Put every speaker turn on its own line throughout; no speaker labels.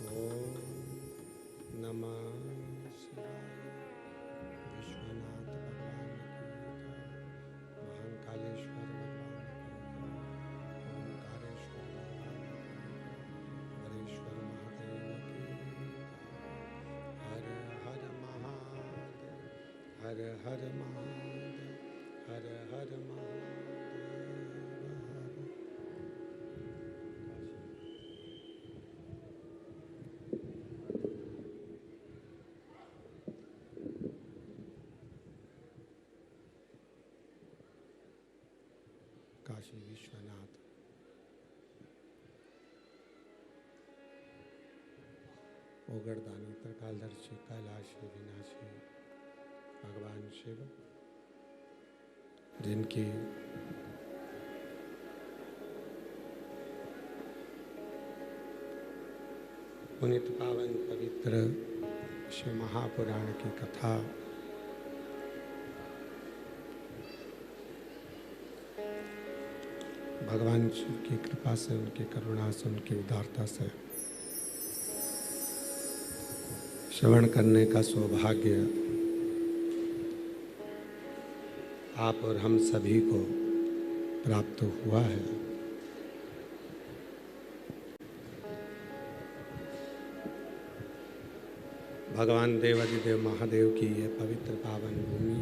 ओम नमः शिवाय। विश्वनाथ भगवान की जय। महाकालेश्वर भगवान की जय। ओंकारेश्वर भगवान की जय। हरेश्वर महादेव की जय। हर हर महादेव, हर हर महादेव, हर हर महादेव। काशी विश्वनाथ ओगरदानी त्रिकालदर्शी कैलाशी विनाशी भगवान शिव, जिनकी पुनित पावन पवित्र शिव महापुराण की कथा भगवान शिव की कृपा से, उनकी करुणा से, उनकी उदारता से श्रवण करने का सौभाग्य आप और हम सभी को प्राप्त हुआ है। भगवान देवादिदेव महादेव की ये पवित्र पावन भूमि,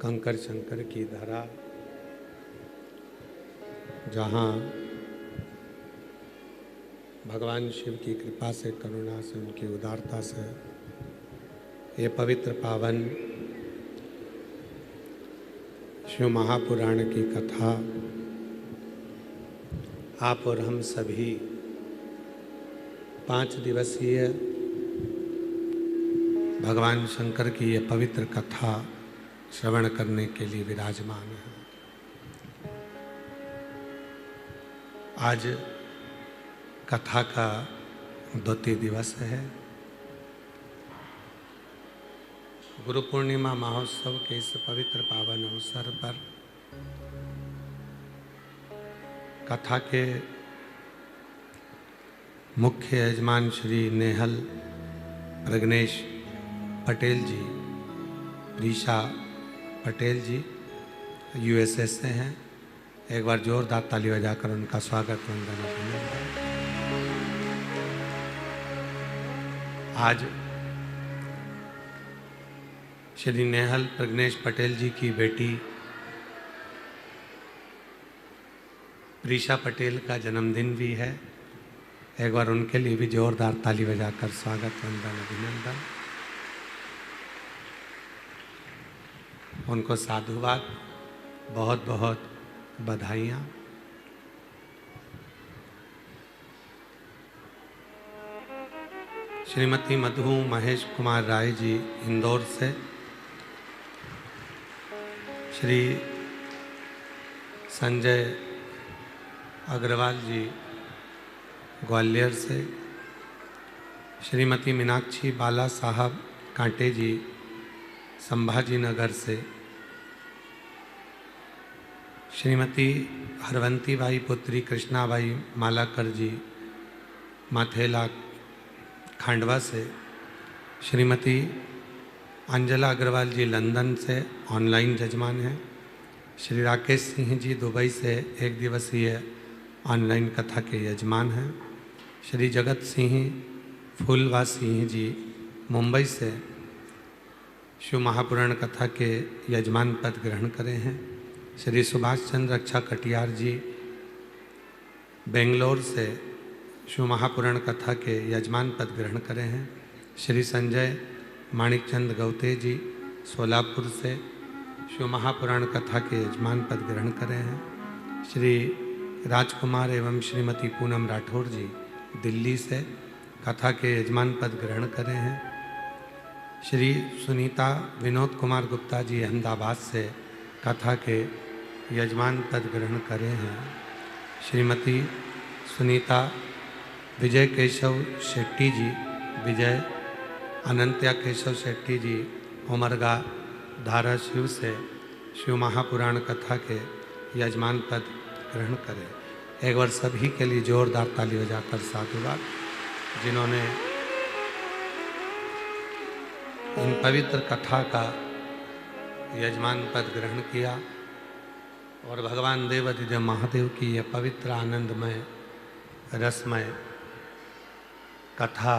कंकर शंकर की धरा, जहाँ भगवान शिव की कृपा से, करुणा से, उनकी उदारता से ये पवित्र पावन शिव महापुराण की कथा आप और हम सभी 5 दिवसीय भगवान शंकर की ये पवित्र कथा श्रवण करने के लिए विराजमान है। आज कथा का 2 दिवस है। गुरु पूर्णिमा महोत्सव के इस पवित्र पावन अवसर पर कथा के मुख्य यजमान श्री नेहल प्रज्ञेश पटेल जी, प्रीशा पटेल जी यूएसए से हैं। एक बार जोरदार ताली बजाकर उनका स्वागत वंदन अभिनंदन। आज श्री नेहल प्रज्ञेश पटेल जी की बेटी प्रीशा पटेल का जन्मदिन भी है। एक बार उनके लिए भी जोरदार ताली बजाकर स्वागत वंदन अभिनंदन। उनको साधुवाद, बहुत बहुत बधाइयाँ। श्रीमती मधु महेश कुमार राय जी इंदौर से, श्री संजय अग्रवाल जी ग्वालियर से, श्रीमती मीनाक्षी बाला साहब कांटे जी संभाजी नगर से, श्रीमती हरवंती बाई पुत्री कृष्णाबाई मालाकर जी माथेला खांडवा से, श्रीमती अंजला अग्रवाल जी लंदन से ऑनलाइन जजमान हैं, श्री राकेश सिंह जी दुबई से 1 दिवसीय ऑनलाइन कथा के यजमान हैं, श्री जगत सिंह फूलवा सिंह जी मुंबई से शिव महापुराण कथा के यजमान पद ग्रहण करे हैं, श्री सुभाष चंद्र रक्षा कटियार जी बेंगलोर से शिव महापुराण कथा के यजमान पद ग्रहण करे हैं, श्री संजय माणिक चंद गौते जी सोलापुर से शिव महापुराण कथा के यजमान पद ग्रहण करे हैं, श्री राजकुमार एवं श्रीमती पूनम राठौर जी दिल्ली से कथा के यजमान पद ग्रहण करे हैं, श्री सुनीता विनोद कुमार गुप्ता जी अहमदाबाद से कथा के यजमान पद ग्रहण करे हैं, श्रीमती सुनीता विजय केशव शेट्टी जी, विजय अनंत्या केशव शेट्टी जी उमरगा धाराशिव से शिव महापुराण कथा के यजमान पद ग्रहण करें। एक बार सभी के लिए जोरदार ताली बजाकर साधुवाद, जिन्होंने इन पवित्र कथा का यजमान पद ग्रहण किया और भगवान देवाधिदेव महादेव की यह पवित्र आनंदमय रसमय कथा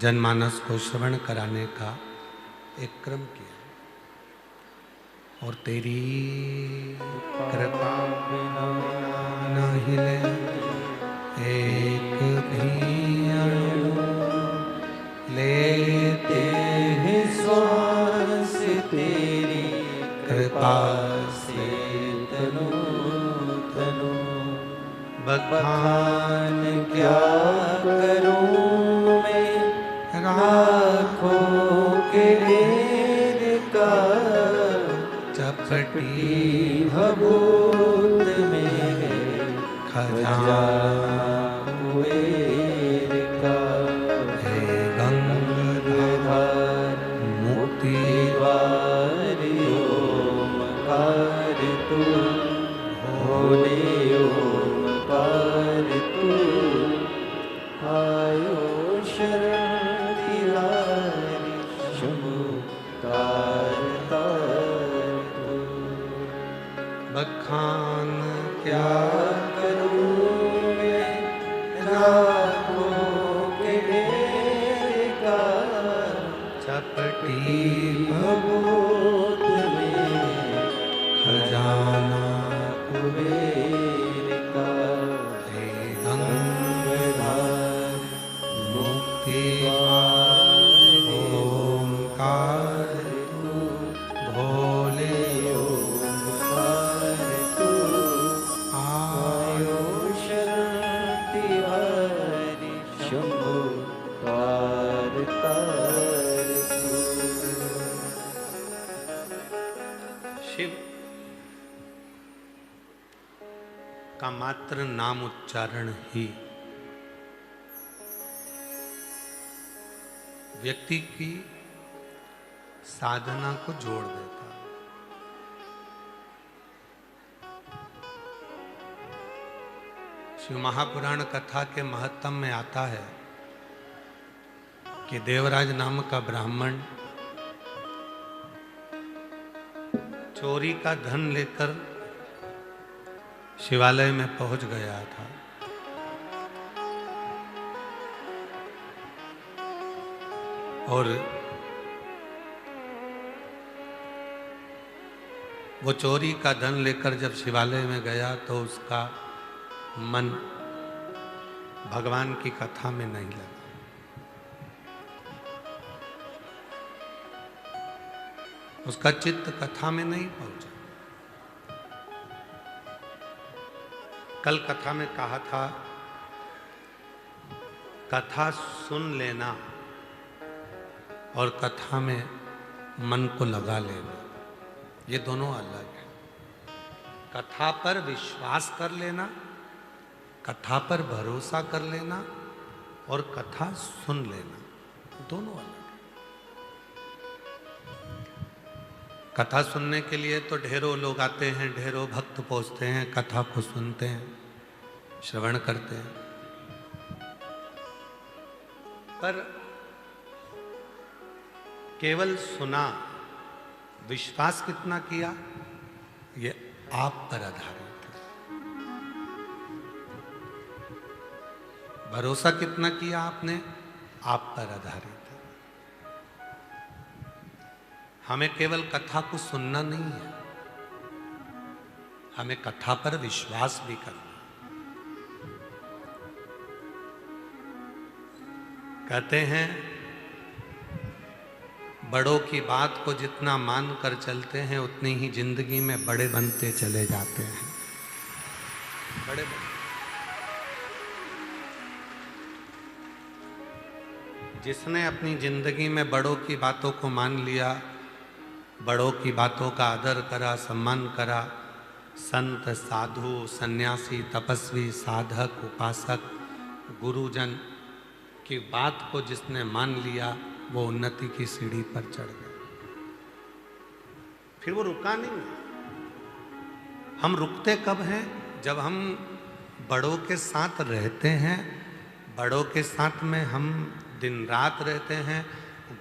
जनमानस को श्रवण कराने का एक क्रम किया। और तेरी कृपा बिना न हिले एक भी अणु, लेते हैं श्वास तेरी कृपा से तनु तनु। बखान क्या करूं मैं राखों के ढेर का, चपटी भभूत में खजाना कुबेर का। हे गंगाधर मुक्ति द्वार ओमकार तू, भोले ओमकार तू। आयो शरण तिहारी शंभु तार तार तू। बखान क्या करूं मैं राखों के ढेर का, चपटी भभूत में खजाना कुबेर का। हे गंगाधर मुक्ति ओमकार तू, भोले ओमकार तू। आयो शरण तिहारी शंभु तार तार तू। शिव का मात्र नाम उच्चारण ही व्यक्ति की साधना को जोड़ देता है। शिव महापुराण कथा के महत्तम में आता है कि देवराज नाम का ब्राह्मण चोरी का धन लेकर शिवालय में पहुंच गया था। और वो चोरी का धन लेकर जब शिवालय में गया तो उसका मन भगवान की कथा में नहीं लगा। उसका चित्त कथा में नहीं पहुंचा। कल कथा में कहा था, कथा सुन लेना और कथा में मन को लगा लेना, ये दोनों अलग है। कथा पर विश्वास कर लेना, कथा पर भरोसा कर लेना और कथा सुन लेना, दोनों अलग है। कथा सुनने के लिए तो ढेरों लोग आते हैं, ढेरों भक्त पहुंचते हैं, कथा को सुनते हैं, श्रवण करते हैं, पर केवल सुना, विश्वास कितना किया ये आप पर आधारित है। भरोसा कितना किया आपने, आप पर आधारित है। हमें केवल कथा को सुनना नहीं है, हमें कथा पर विश्वास भी करना। कहते हैं बड़ों की बात को जितना मान कर चलते हैं उतनी ही जिंदगी में बड़े बनते चले जाते हैं। बड़े जिसने अपनी जिंदगी में बड़ों की बातों को मान लिया, बड़ों की बातों का आदर करा, सम्मान करा, संत साधु सन्यासी तपस्वी साधक उपासक गुरुजन की बात को जिसने मान लिया, वो उन्नति की सीढ़ी पर चढ़ गया। फिर वो रुका नहीं। हम रुकते कब हैं? जब हम बड़ों के साथ रहते हैं, बड़ों के साथ में हम दिन रात रहते हैं,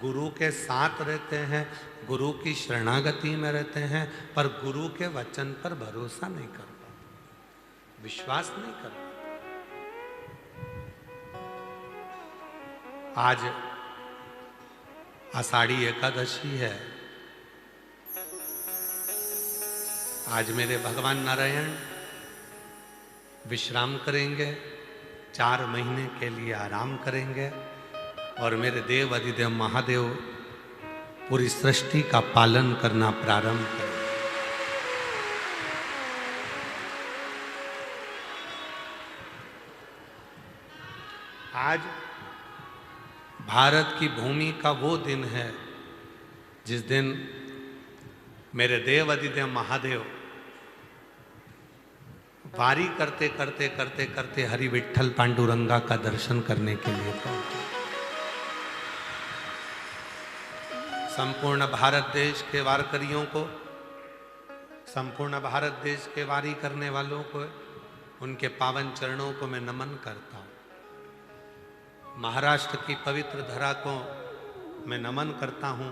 गुरु के साथ रहते हैं, गुरु की शरणागति में रहते हैं, पर गुरु के वचन पर भरोसा नहीं कर पाते, विश्वास नहीं कर पाते। आज आषाढ़ी एकादशी है। आज मेरे भगवान नारायण विश्राम करेंगे, 4 महीने के लिए आराम करेंगे और मेरे देव अधिदेव महादेव पूरी सृष्टि का पालन करना प्रारंभ करेंगे। आज भारत की भूमि का वो दिन है जिस दिन मेरे देव अधिदेव महादेव वारी करते करते करते करते हरि विठ्ठल पांडुरंगा का दर्शन करने के लिए पहुंचे। संपूर्ण भारत देश के वारकरियों को, संपूर्ण भारत देश के वारी करने वालों को, उनके पावन चरणों को मैं नमन करता हूँ। महाराष्ट्र की पवित्र धरा को मैं नमन करता हूँ,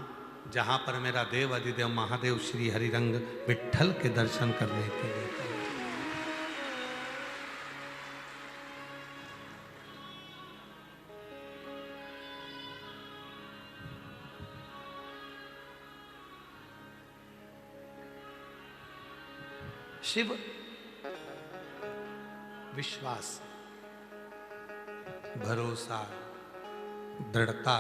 जहाँ पर मेरा देव अधिदेव महादेव श्री हरिरंग विठ्ठल के दर्शन करने के लिए पहुंचे। शिव विश्वास, भरोसा, दृढ़ता,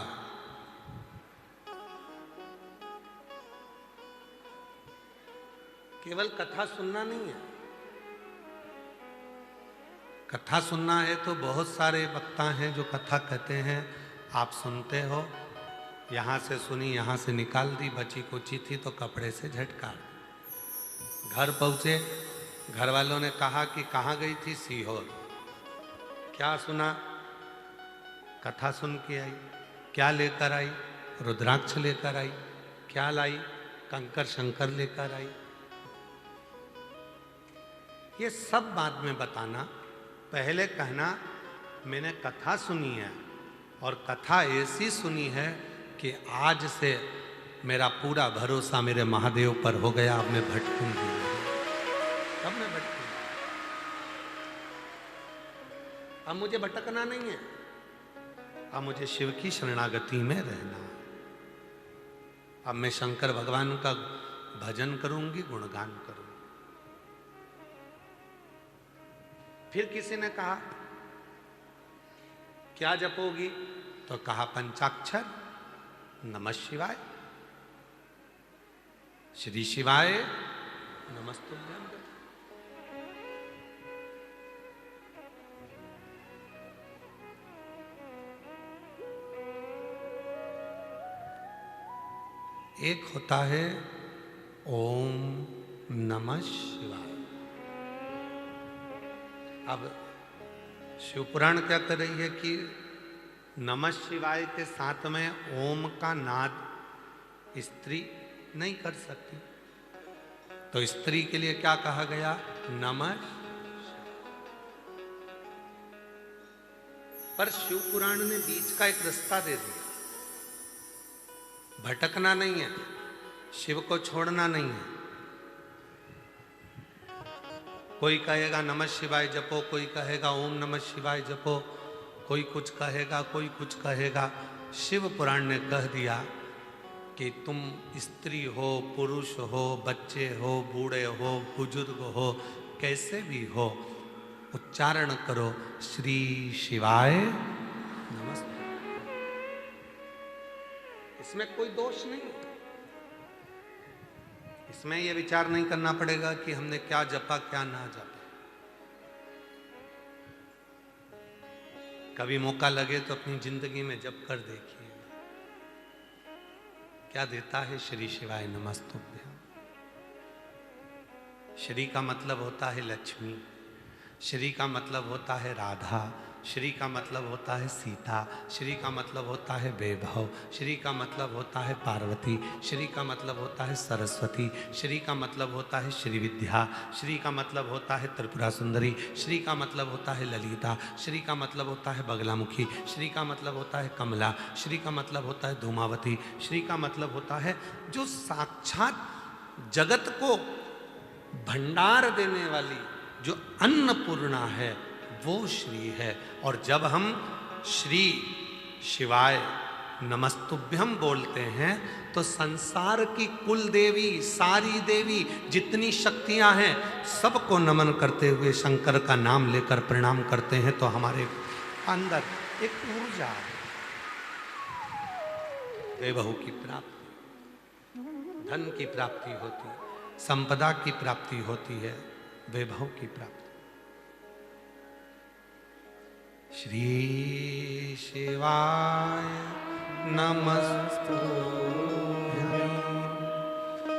केवल कथा सुनना नहीं है। कथा सुनना है तो बहुत सारे वक्ता हैं जो कथा कहते हैं, आप सुनते हो, यहां से सुनी यहां से निकाल दी, बची कुची थी तो कपड़े से झटका। घर पहुंचे, घर वालों ने कहा कि कहाँ गई थी? सीहोर। क्या सुना? कथा सुन के आई। क्या लेकर आई? रुद्राक्ष लेकर आई। क्या लाई? कंकर शंकर लेकर आई। ये सब बाद में बताना, पहले कहना मैंने कथा सुनी है और कथा ऐसी सुनी है कि आज से मेरा पूरा भरोसा मेरे महादेव पर हो गया, अब मैं भटकूंगी। अब मैं भटकूंगी, अब मुझे भटकना नहीं है, अब मुझे शिव की शरणागति में रहना है। अब मैं शंकर भगवान का भजन करूंगी, गुणगान करूंगी। फिर किसी ने कहा क्या जपोगी? तो कहा पंचाक्षर, नमः शिवाय, श्री शिवाय नमस्तुभ्यं। एक होता है ओम नमः शिवाय। अब शिव पुराण क्या कर रही है कि नमः शिवाय के साथ में ओम का नाद स्त्री नहीं कर सकती, तो स्त्री के लिए क्या कहा गया? नमः। पर शिव पुराण ने बीच का एक रास्ता दे दिया। भटकना नहीं है, शिव को छोड़ना नहीं है। कोई कहेगा नमः शिवाय जपो, कोई कहेगा ओम नमः शिवाय जपो, कोई कुछ कहेगा, कोई कुछ कहेगा। शिव पुराण ने कह दिया कि तुम स्त्री हो, पुरुष हो, बच्चे हो, बूढ़े हो, बुजुर्ग हो, कैसे भी हो, उच्चारण करो श्री शिवाय नमस्ते। इसमें कोई दोष नहीं। इसमें यह विचार नहीं करना पड़ेगा कि हमने क्या जपा क्या ना जपा। कभी मौका लगे तो अपनी जिंदगी में जप कर देखिए, क्या देता है श्री शिवाय नमस्तुभ्यं। श्री का मतलब होता है लक्ष्मी। श्री का मतलब होता है राधा, श्री का मतलब होता है सीता, श्री का मतलब होता है वैभव, श्री का मतलब होता है पार्वती, श्री का मतलब होता है सरस्वती, श्री का मतलब होता है श्री विद्या, श्री का मतलब होता है त्रिपुरा सुंदरी, श्री का मतलब होता है ललिता, श्री का मतलब होता है बगलामुखी, श्री का मतलब होता है कमला, श्री का मतलब होता है धूमावती, श्री का मतलब होता है जो साक्षात जगत को भंडार देने वाली जो अन्नपूर्णा है वो श्री है। और जब हम श्री शिवाय नमस्तुभ्यम बोलते हैं तो संसार की कुल देवी, सारी देवी, जितनी शक्तियां हैं, सबको नमन करते हुए शंकर का नाम लेकर प्रणाम करते हैं तो हमारे अंदर एक ऊर्जा है। वैभव की प्राप्ति, धन की प्राप्ति होती है, संपदा की प्राप्ति होती है, वैभव की प्राप्ति। श्री शिवाय नमस्तुभ्यं,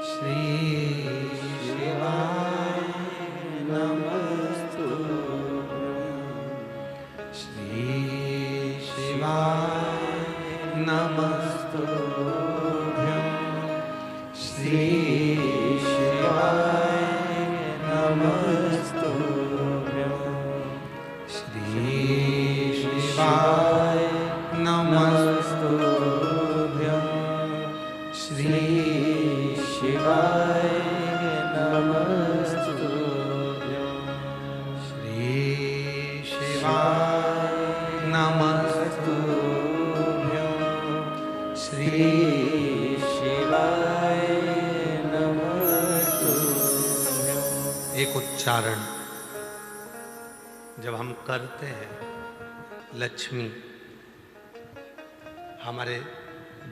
श्री शिवाय नमस्तुभ्यं, श्री शिवाय नमस्तुभ्यं, श्री शिवाय नमस्तुभ्यं, श्री शिवाय नमस्तुभ्यं, श्री शिवाय नमस्तुभ्यं, श्री शिवाय नमस्तुभ्यं, श्री शिवाय नमस्तुभ्यं। एक उच्चारण जब हम करते हैं, लक्ष्मी हमारे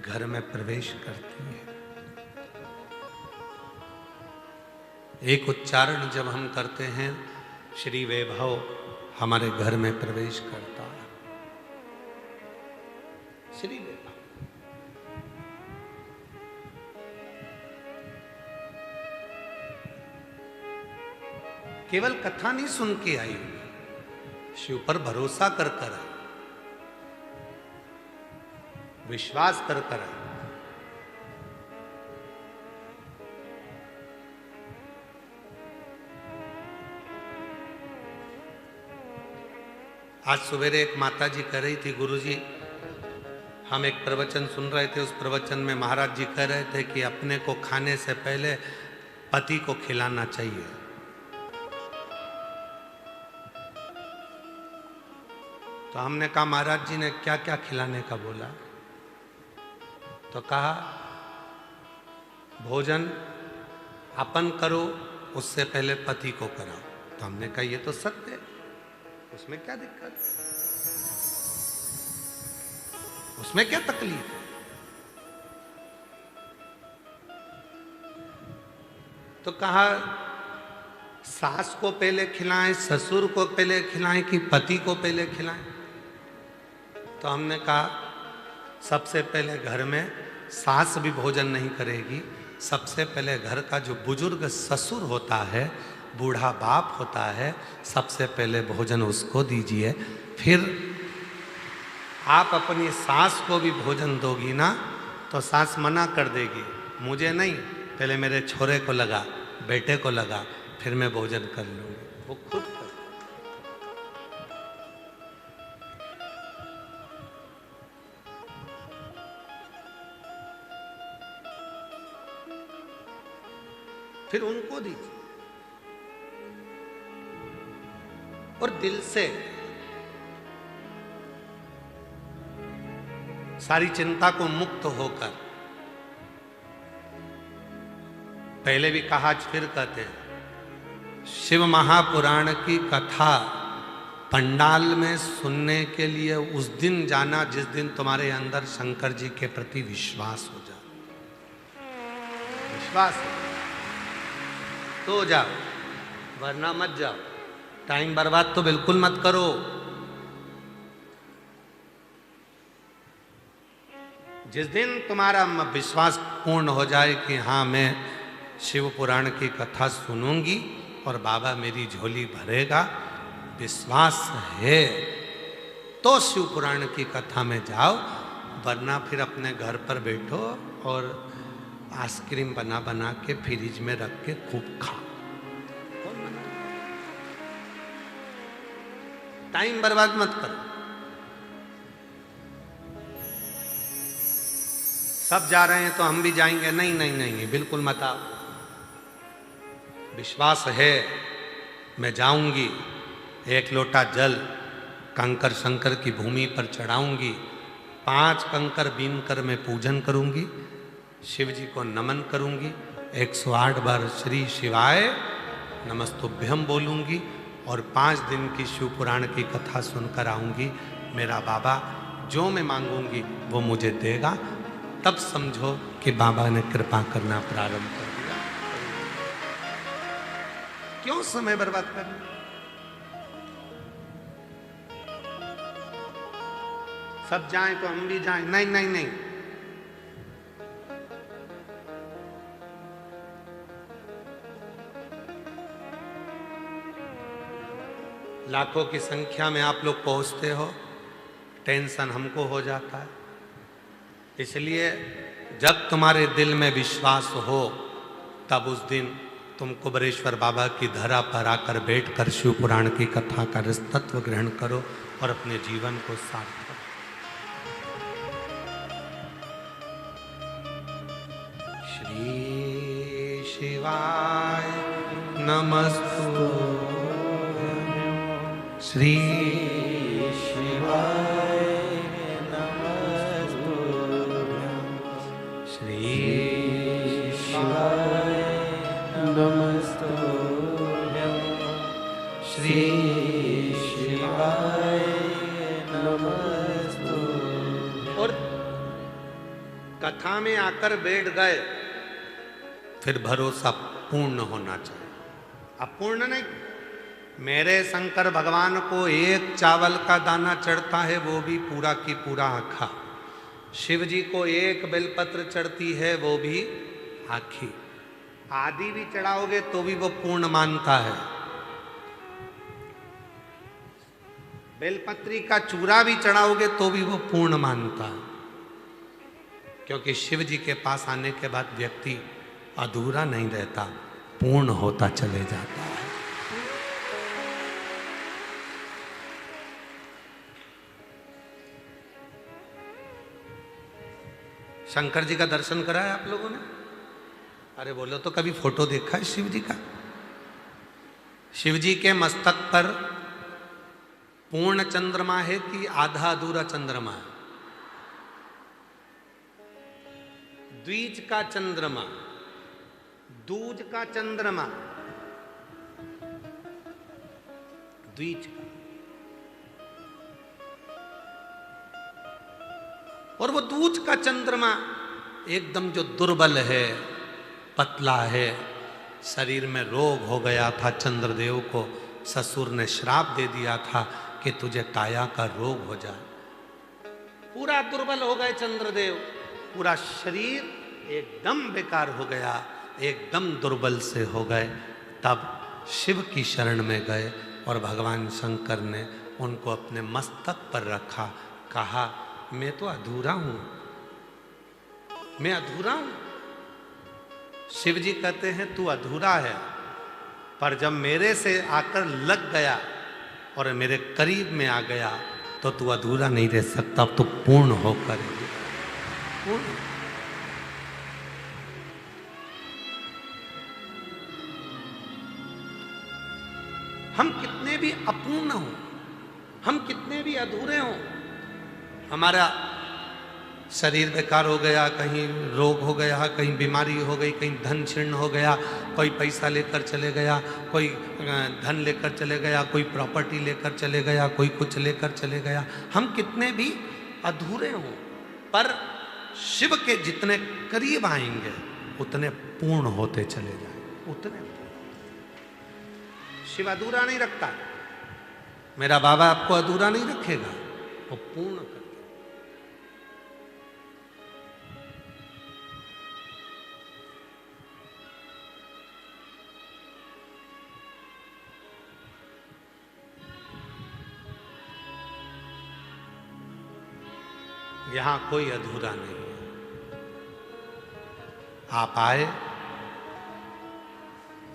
घर में प्रवेश करती है। एक उच्चारण जब हम करते हैं, श्री वैभव हमारे घर में प्रवेश करता है। श्री वैभव केवल कथा नहीं सुन के आई, शिव पर भरोसा कर कर आई, विश्वास कर कर आई। आज सवेरे एक माता जी कह रही थी, गुरुजी हम एक प्रवचन सुन रहे थे, उस प्रवचन में महाराज जी कह रहे थे कि अपने को खाने से पहले पति को खिलाना चाहिए। तो हमने कहा महाराज जी ने क्या क्या खिलाने का बोला? तो कहा भोजन अपन करो, उससे पहले पति को कराओ। तो हमने कहा ये तो सत्य है, उसमें क्या दिक्कत, उसमें क्या तकलीफ है? तो कहा सास को पहले खिलाएं, ससुर को पहले खिलाएं कि पति को पहले खिलाएं? तो हमने कहा सबसे पहले घर में सास भी भोजन नहीं करेगी, सबसे पहले घर का जो बुजुर्ग ससुर होता है, बूढ़ा बाप होता है, सबसे पहले भोजन उसको दीजिए। फिर आप अपनी सास को भी भोजन दोगी ना, तो सास मना कर देगी, मुझे नहीं, पहले मेरे छोरे को लगा, बेटे को लगा, फिर मैं भोजन कर लूँगी। वो खुद कर। फिर उनको दीजिए और दिल से सारी चिंता को मुक्त होकर, पहले भी कहा आज फिर कहते हैं, शिव महापुराण की कथा पंडाल में सुनने के लिए उस दिन जाना जिस दिन तुम्हारे अंदर शंकर जी के प्रति विश्वास हो जाए। विश्वास तो जाओ, वरना मत जाओ। टाइम बर्बाद तो बिल्कुल मत करो। जिस दिन तुम्हारा विश्वास पूर्ण हो जाए कि हाँ मैं शिव पुराण की कथा सुनूंगी और बाबा मेरी झोली भरेगा, विश्वास है तो शिव पुराण की कथा में जाओ, वरना फिर अपने घर पर बैठो और आइसक्रीम बना बना के फ्रिज में रख के खूब खाओ। टाइम बर्बाद मत करो। सब जा रहे हैं तो हम भी जाएंगे, नहीं नहीं नहीं, बिल्कुल मत आओ। विश्वास है मैं जाऊंगी, एक लोटा जल कंकर शंकर की भूमि पर चढ़ाऊंगी, 5 कंकर बीन कर मैं पूजन करूंगी, शिव जी को नमन करूंगी, 108 बार श्री शिवाय नमस्तुभ्यम बोलूंगी और 5 दिन की शिव पुराण की कथा सुनकर आऊंगी। मेरा बाबा जो मैं मांगूंगी वो मुझे देगा। तब समझो कि बाबा ने कृपा करना प्रारंभ कर दिया। क्यों समय बर्बाद करना? सब जाएं तो हम भी जाएं, नहीं नहीं नहीं। लाखों की संख्या में आप लोग पहुंचते हो, टेंशन हमको हो जाता है। इसलिए जब तुम्हारे दिल में विश्वास हो तब उस दिन तुम कुबरेश्वर बाबा की धरा पर आकर बैठकर शिव पुराण की कथा का रस तत्व ग्रहण करो और अपने जीवन को सार्थक करो। श्री शिवाय नमस्तुभ्यं, श्री शिवाय नमस्तुभ्यं, श्री शिवाय नमस्तुभ्यं, श्री शिवाय नमस्तुभ्यं। और कथा में आकर बैठ गए, फिर भरोसा पूर्ण होना चाहिए, अपूर्ण नहीं। मेरे शंकर भगवान को एक चावल का दाना चढ़ता है वो भी पूरा की पूरा आखा, शिव जी को एक बेलपत्र चढ़ती है वो भी आखी, आदि भी चढ़ाओगे तो भी वो पूर्ण मानता है। बेलपत्री का चूरा भी चढ़ाओगे तो भी वो पूर्ण मानता है, क्योंकि शिव जी के पास आने के बाद व्यक्ति अधूरा नहीं रहता, पूर्ण होता चले जाता है। शंकर जी का दर्शन करा है आप लोगों ने? अरे बोलो तो, कभी फोटो देखा है शिव जी का? शिव जी के मस्तक पर पूर्ण चंद्रमा है कि आधा अधूरा चंद्रमा है? द्विज का चंद्रमा, दूज का चंद्रमा, द्विज का। और वो दूज का चंद्रमा एकदम जो दुर्बल है, पतला है, शरीर में रोग हो गया था, चंद्रदेव को ससुर ने श्राप दे दिया था कि तुझे काया का रोग हो जाए। पूरा दुर्बल हो गए चंद्रदेव, पूरा शरीर एकदम बेकार हो गया, एकदम दुर्बल से हो गए। तब शिव की शरण में गए और भगवान शंकर ने उनको अपने मस्तक पर रखा, कहा मैं तो अधूरा हूं, मैं अधूरा हूं। शिव जी कहते हैं तू अधूरा है, पर जब मेरे से आकर लग गया और मेरे करीब में आ गया तो तू अधूरा नहीं रह सकता, अब तो पूर्ण होकर पूर्ण। हम कितने भी अपूर्ण हो, हम कितने भी अधूरे हों, हमारा शरीर बेकार हो गया, कहीं रोग हो गया, कहीं बीमारी हो गई, कहीं धन क्षीण हो गया, कोई पैसा लेकर चले गया, कोई धन लेकर चले गया, कोई प्रॉपर्टी लेकर चले गया, कोई कुछ लेकर चले गया, हम कितने भी अधूरे हों, पर शिव के जितने करीब आएंगे उतने पूर्ण होते चले जाएंगे, उतने। शिव अधूरा नहीं रखता, मेरा बाबा आपको अधूरा नहीं रखेगा, वो पूर्ण कर। यहां कोई अधूरा नहीं है। आप आए,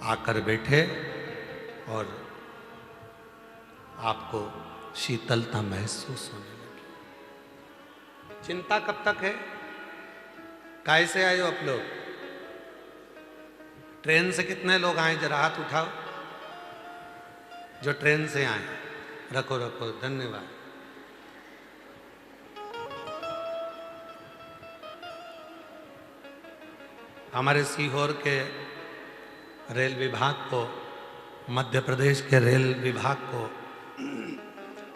आकर बैठे और आपको शीतलता महसूस होने लगी। चिंता कब तक है? कैसे आए हो आप लोग? ट्रेन से कितने लोग आए? जरा हाथ उठाओ जो ट्रेन से आए। रखो रखो, धन्यवाद। हमारे सीहोर के रेल विभाग को, मध्य प्रदेश के रेल विभाग को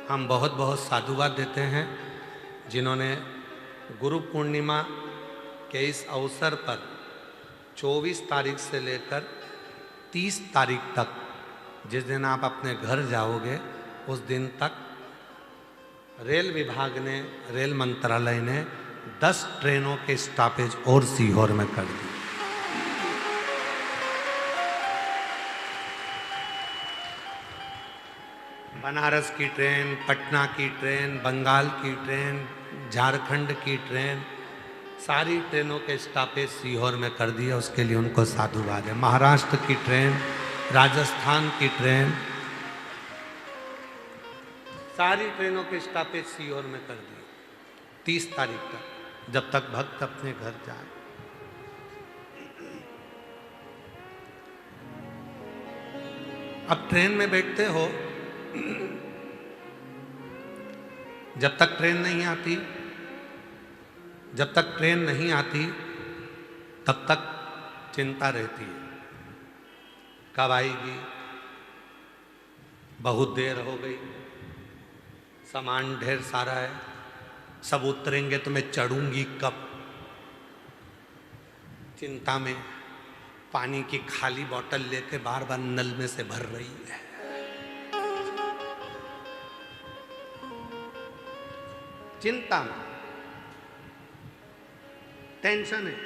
हम बहुत बहुत साधुवाद देते हैं, जिन्होंने गुरु पूर्णिमा के इस अवसर पर 24 तारीख से लेकर 30 तारीख तक, जिस दिन आप अपने घर जाओगे उस दिन तक रेल विभाग ने, रेल मंत्रालय ने 10 ट्रेनों के स्टॉपेज और सीहोर में कर दी। बनारस की ट्रेन, पटना की ट्रेन, बंगाल की ट्रेन, झारखंड की ट्रेन, सारी ट्रेनों के स्टॉपेज सीहोर में कर दिया। उसके लिए उनको साधुवाद है। महाराष्ट्र की ट्रेन, राजस्थान की ट्रेन, सारी ट्रेनों के स्टॉपेज सीहोर में कर दिए 30 तारीख तक, जब तक भक्त अपने घर जाए। अब ट्रेन में बैठते हो, जब तक ट्रेन नहीं आती, जब तक ट्रेन नहीं आती तब तक चिंता रहती है, कब आएगी, बहुत देर हो गई, सामान ढेर सारा है, सब उतरेंगे तो मैं चढ़ूंगी कब। चिंता में पानी की खाली बोतल लेके बार बार नल में से भर रही है। चिंता में, टेंशन है।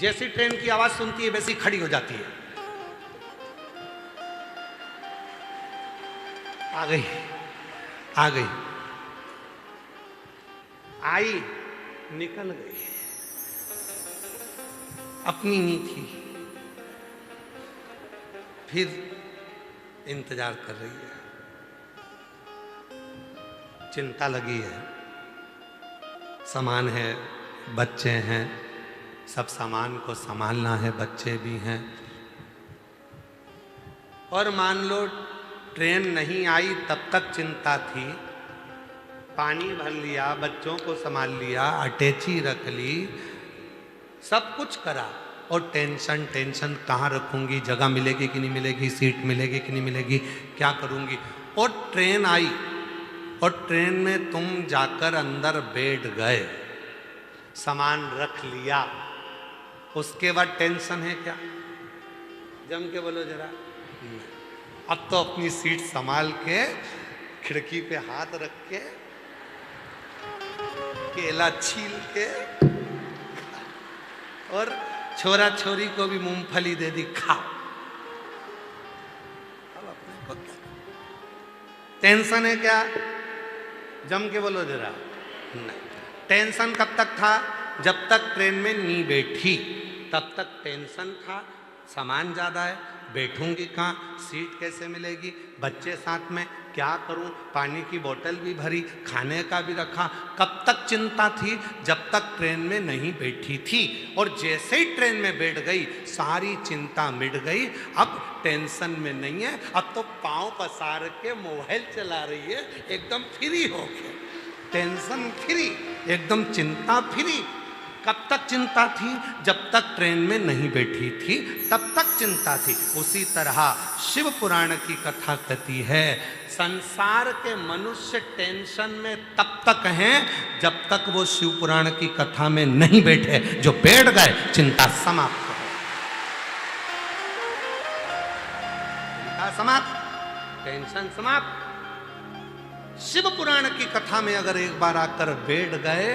जैसी ट्रेन की आवाज सुनती है वैसी खड़ी हो जाती है। आ गई, आ गई, आई, निकल गई, अपनी नहीं थी, फिर इंतजार कर रही है। चिंता लगी है, सामान है, बच्चे हैं, सब सामान को संभालना है, बच्चे भी हैं। और मान लो ट्रेन नहीं आई तब तक चिंता थी, पानी भर लिया, बच्चों को संभाल लिया, अटैची रख ली, सब कुछ करा, और टेंशन टेंशन, कहाँ रखूंगी, जगह मिलेगी कि नहीं मिलेगी, सीट मिलेगी कि नहीं मिलेगी, क्या करूंगी। और ट्रेन आई और ट्रेन में तुम जाकर अंदर बैठ गए, सामान रख लिया, उसके बाद टेंशन है क्या? जम के बोलो जरा। अब तो अपनी सीट संभाल के, खिड़की पे हाथ रख के, केला छील के, और छोरा छोरी को भी मूंगफली दे दी, खाओ। अब अपने को क्या टेंशन है क्या? जम के बोलो जरा। नहीं, टेंशन कब तक था? जब तक ट्रेन में नहीं बैठी तब तक टेंशन था, सामान ज़्यादा है, बैठूंगी कहाँ, सीट कैसे मिलेगी, बच्चे साथ में, क्या करूं, पानी की बोतल भी भरी, खाने का भी रखा। कब तक चिंता थी? जब तक ट्रेन में नहीं बैठी थी। और जैसे ही ट्रेन में बैठ गई सारी चिंता मिट गई, अब टेंशन में नहीं है, अब तो पांव पसार के मोबाइल चला रही है, एकदम फ्री हो गए, टेंशन फ्री, एकदम चिंता फ्री। कब तक चिंता थी? जब तक ट्रेन में नहीं बैठी थी तब तक चिंता थी। उसी तरह शिव पुराण की कथा कहती है, संसार के मनुष्य टेंशन में तब तक हैं जब तक वो शिव पुराण की कथा में नहीं बैठे। जो बैठ गए चिंता समाप्त हो, चिंता समाप्त, टेंशन समाप्त। शिव पुराण की कथा में अगर एक बार आकर बैठ गए,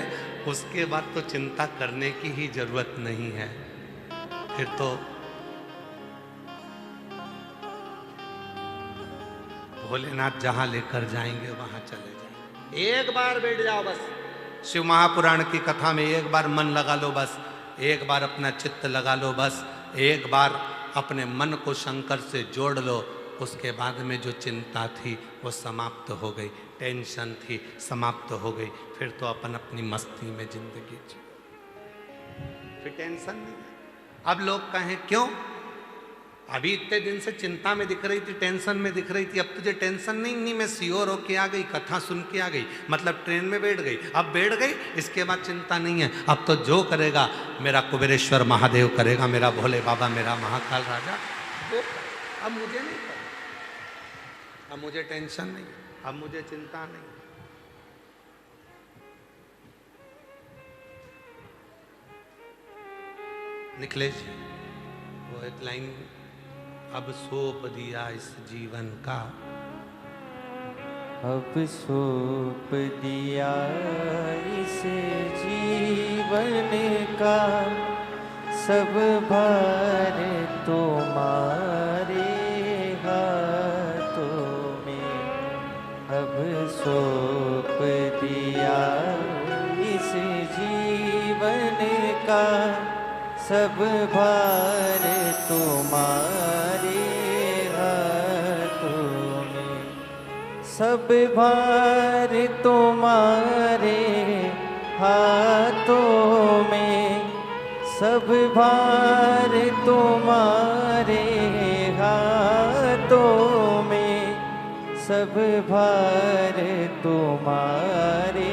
उसके बाद तो चिंता करने की ही जरूरत नहीं है। फिर तो भोलेनाथ जहां लेकर जाएंगे वहां चले जाएंगे। एक बार बैठ जाओ बस, शिव महापुराण की कथा में एक बार मन लगा लो बस, एक बार अपना चित्त लगा लो बस, एक बार अपने मन को शंकर से जोड़ लो। उसके बाद में जो चिंता थी वो समाप्त हो गई, टेंशन थी समाप्त हो गई, फिर तो अपन अपनी मस्ती में जिंदगी जी, फिर टेंशन नहीं। अब लोग कहें क्यों, अभी इतने दिन से चिंता में दिख रही थी, टेंशन में दिख रही थी, अब तुझे टेंशन नहीं? नहीं, मैं सियोर होके आ गई, कथा सुन के आ गई, मतलब ट्रेन में बैठ गई, अब बैठ गई, इसके बाद चिंता नहीं है। अब तो जो करेगा मेरा कुबेरेश्वर महादेव करेगा, मेरा भोले बाबा, मेरा महाकाल राजा वो, अब मुझे नहीं करना, अब मुझे टेंशन नहीं, अब मुझे चिंता नहीं। निकले वो एक लाइन, अब सौंप दिया इस जीवन का,
अब सौंप दिया इस जीवन का, सब भार तुम्हारे हाथों में। अब सौंप दिया इस जीवन का, सब भार तुम्हारे हाथों में। सब भार तुम्हारे हाथों में, सब भार तुम्हारे हाथों में, सब भार तुम्हारे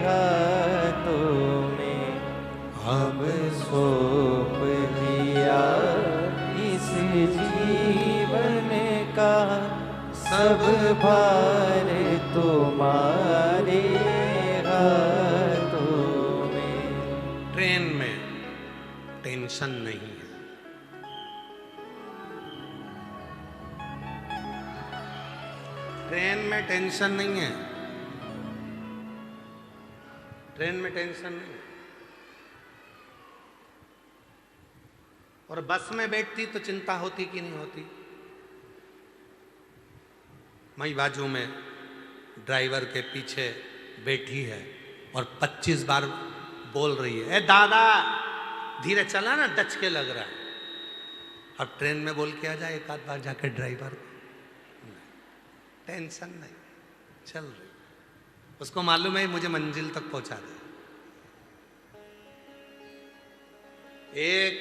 हाथों में। अब सौंप दिया इस जीवन का, सब भार तुम्हारे हाथों में।
ट्रेन में टेंशन नहीं है, ट्रेन में टेंशन नहीं है, ट्रेन में टेंशन नहीं है। और बस में बैठती तो चिंता होती कि नहीं होती? मई बाजू में ड्राइवर के पीछे बैठी है और 25 बार बोल रही है, ए दादा धीरे चला ना, डच के लग रहा है। अब ट्रेन में बोल के आ जाए एक आध बार जाके ड्राइवर, टेंशन नहीं, चल रही, उसको मालूम है मुझे मंजिल तक पहुंचा दे। एक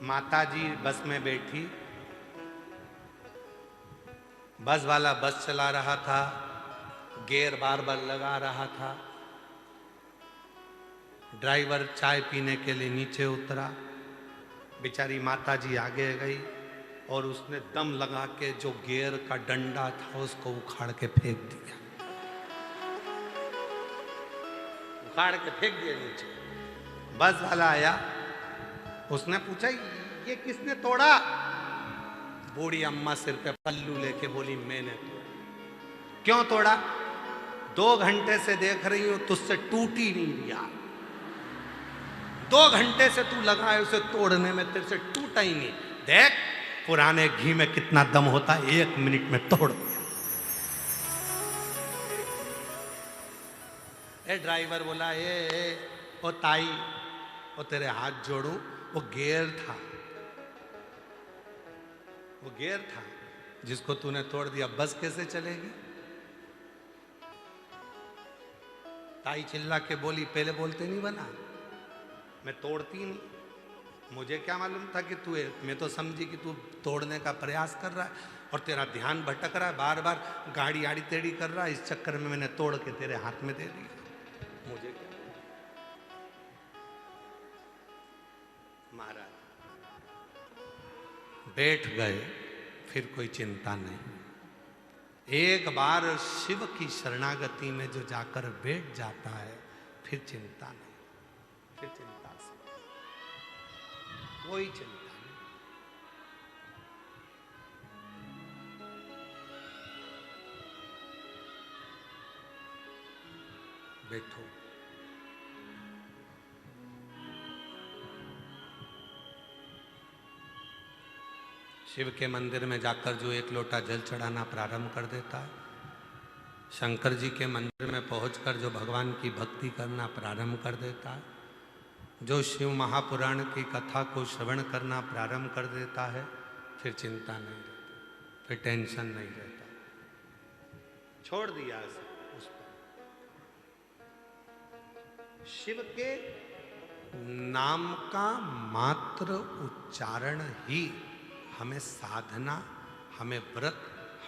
माताजी बस में बैठी, बस वाला बस चला रहा था, गियर बार बार लगा रहा था, ड्राइवर चाय पीने के लिए नीचे उतरा, बेचारी माताजी आगे गई और उसने दम लगा के जो गियर का डंडा था उसको उखाड़ के फेंक दिया, उखाड़ के फेंक दिया नीचे। बस वाला आया, उसने पूछा ये किसने तोड़ा? बूढ़ी अम्मा सिर पे पल्लू लेके बोली मैंने तोड़ा। क्यों तोड़ा? 2 घंटे से देख रही हूं तुझसे टूट ही नहीं दिया, 2 घंटे से तू लगा है उसे तोड़ने में, तेरे से टूटा ही नहीं। देख पुराने घी में कितना दम होता है, 1 मिनट में तोड़ दिया। ए ड्राइवर बोला ए ओ ताई, वो तेरे हाथ जोड़ू, वो गियर था, वो गियर था जिसको तूने तोड़ दिया, बस कैसे चलेगी? ताई चिल्ला के बोली पहले बोलते नहीं बना, मैं तोड़ती नहीं, मुझे क्या मालूम था कि तू, मैं तो समझी कि तू तोड़ने का प्रयास कर रहा है और तेरा ध्यान भटक रहा है, बार बार गाड़ी आड़ी टेढ़ी कर रहा है, इस चक्कर में मैंने तोड़ के तेरे हाथ में दे दिया, मुझे क्या। महाराज बैठ गए, फिर कोई चिंता नहीं। एक बार शिव की शरणागति में जो जाकर बैठ जाता है फिर चिंता नहीं, फिर चिंता से कोई चिंता नहीं। बैठो, शिव के मंदिर में जाकर जो 1 लोटा जल चढ़ाना प्रारंभ कर देता है, शंकर जी के मंदिर में पहुंचकर जो भगवान की भक्ति करना प्रारंभ कर देता है, जो शिव महापुराण की कथा को श्रवण करना प्रारंभ कर देता है, फिर चिंता नहीं रहती, फिर टेंशन नहीं रहता, छोड़ दिया उस पर। शिव के नाम का मात्र उच्चारण ही हमें साधना, हमें व्रत,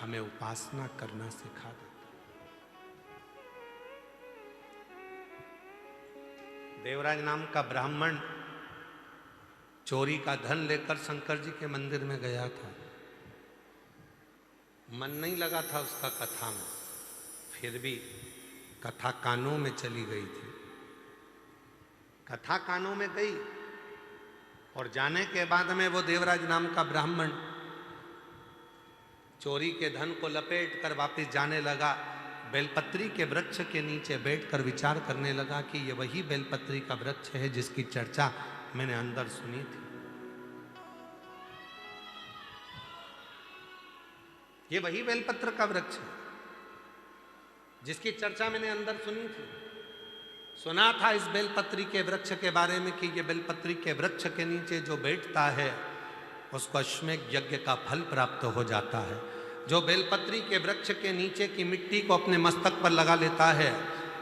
हमें उपासना करना सिखा देता। देवराज नाम का ब्राह्मण चोरी का धन लेकर शंकर जी के मंदिर में गया था। मन नहीं लगा था उसका कथा में, फिर भी कथा कानों में चली गई थी। कथा कानों में गई और जाने के बाद में वो देवराज नाम का ब्राह्मण चोरी के धन को लपेट कर वापिस जाने लगा। बेलपत्री के वृक्ष के नीचे बैठकर विचार करने लगा कि ये वही बेलपत्री का वृक्ष है जिसकी चर्चा मैंने अंदर सुनी थी। ये वही बेलपत्र का वृक्ष है जिसकी चर्चा मैंने अंदर सुनी थी। सुना था इस बेलपत्री के वृक्ष के बारे में कि ये बेलपत्री के वृक्ष के नीचे जो बैठता है उसको अश्वमेध यज्ञ का फल प्राप्त हो जाता है। जो बेलपत्री के वृक्ष के नीचे की मिट्टी को अपने मस्तक पर लगा लेता है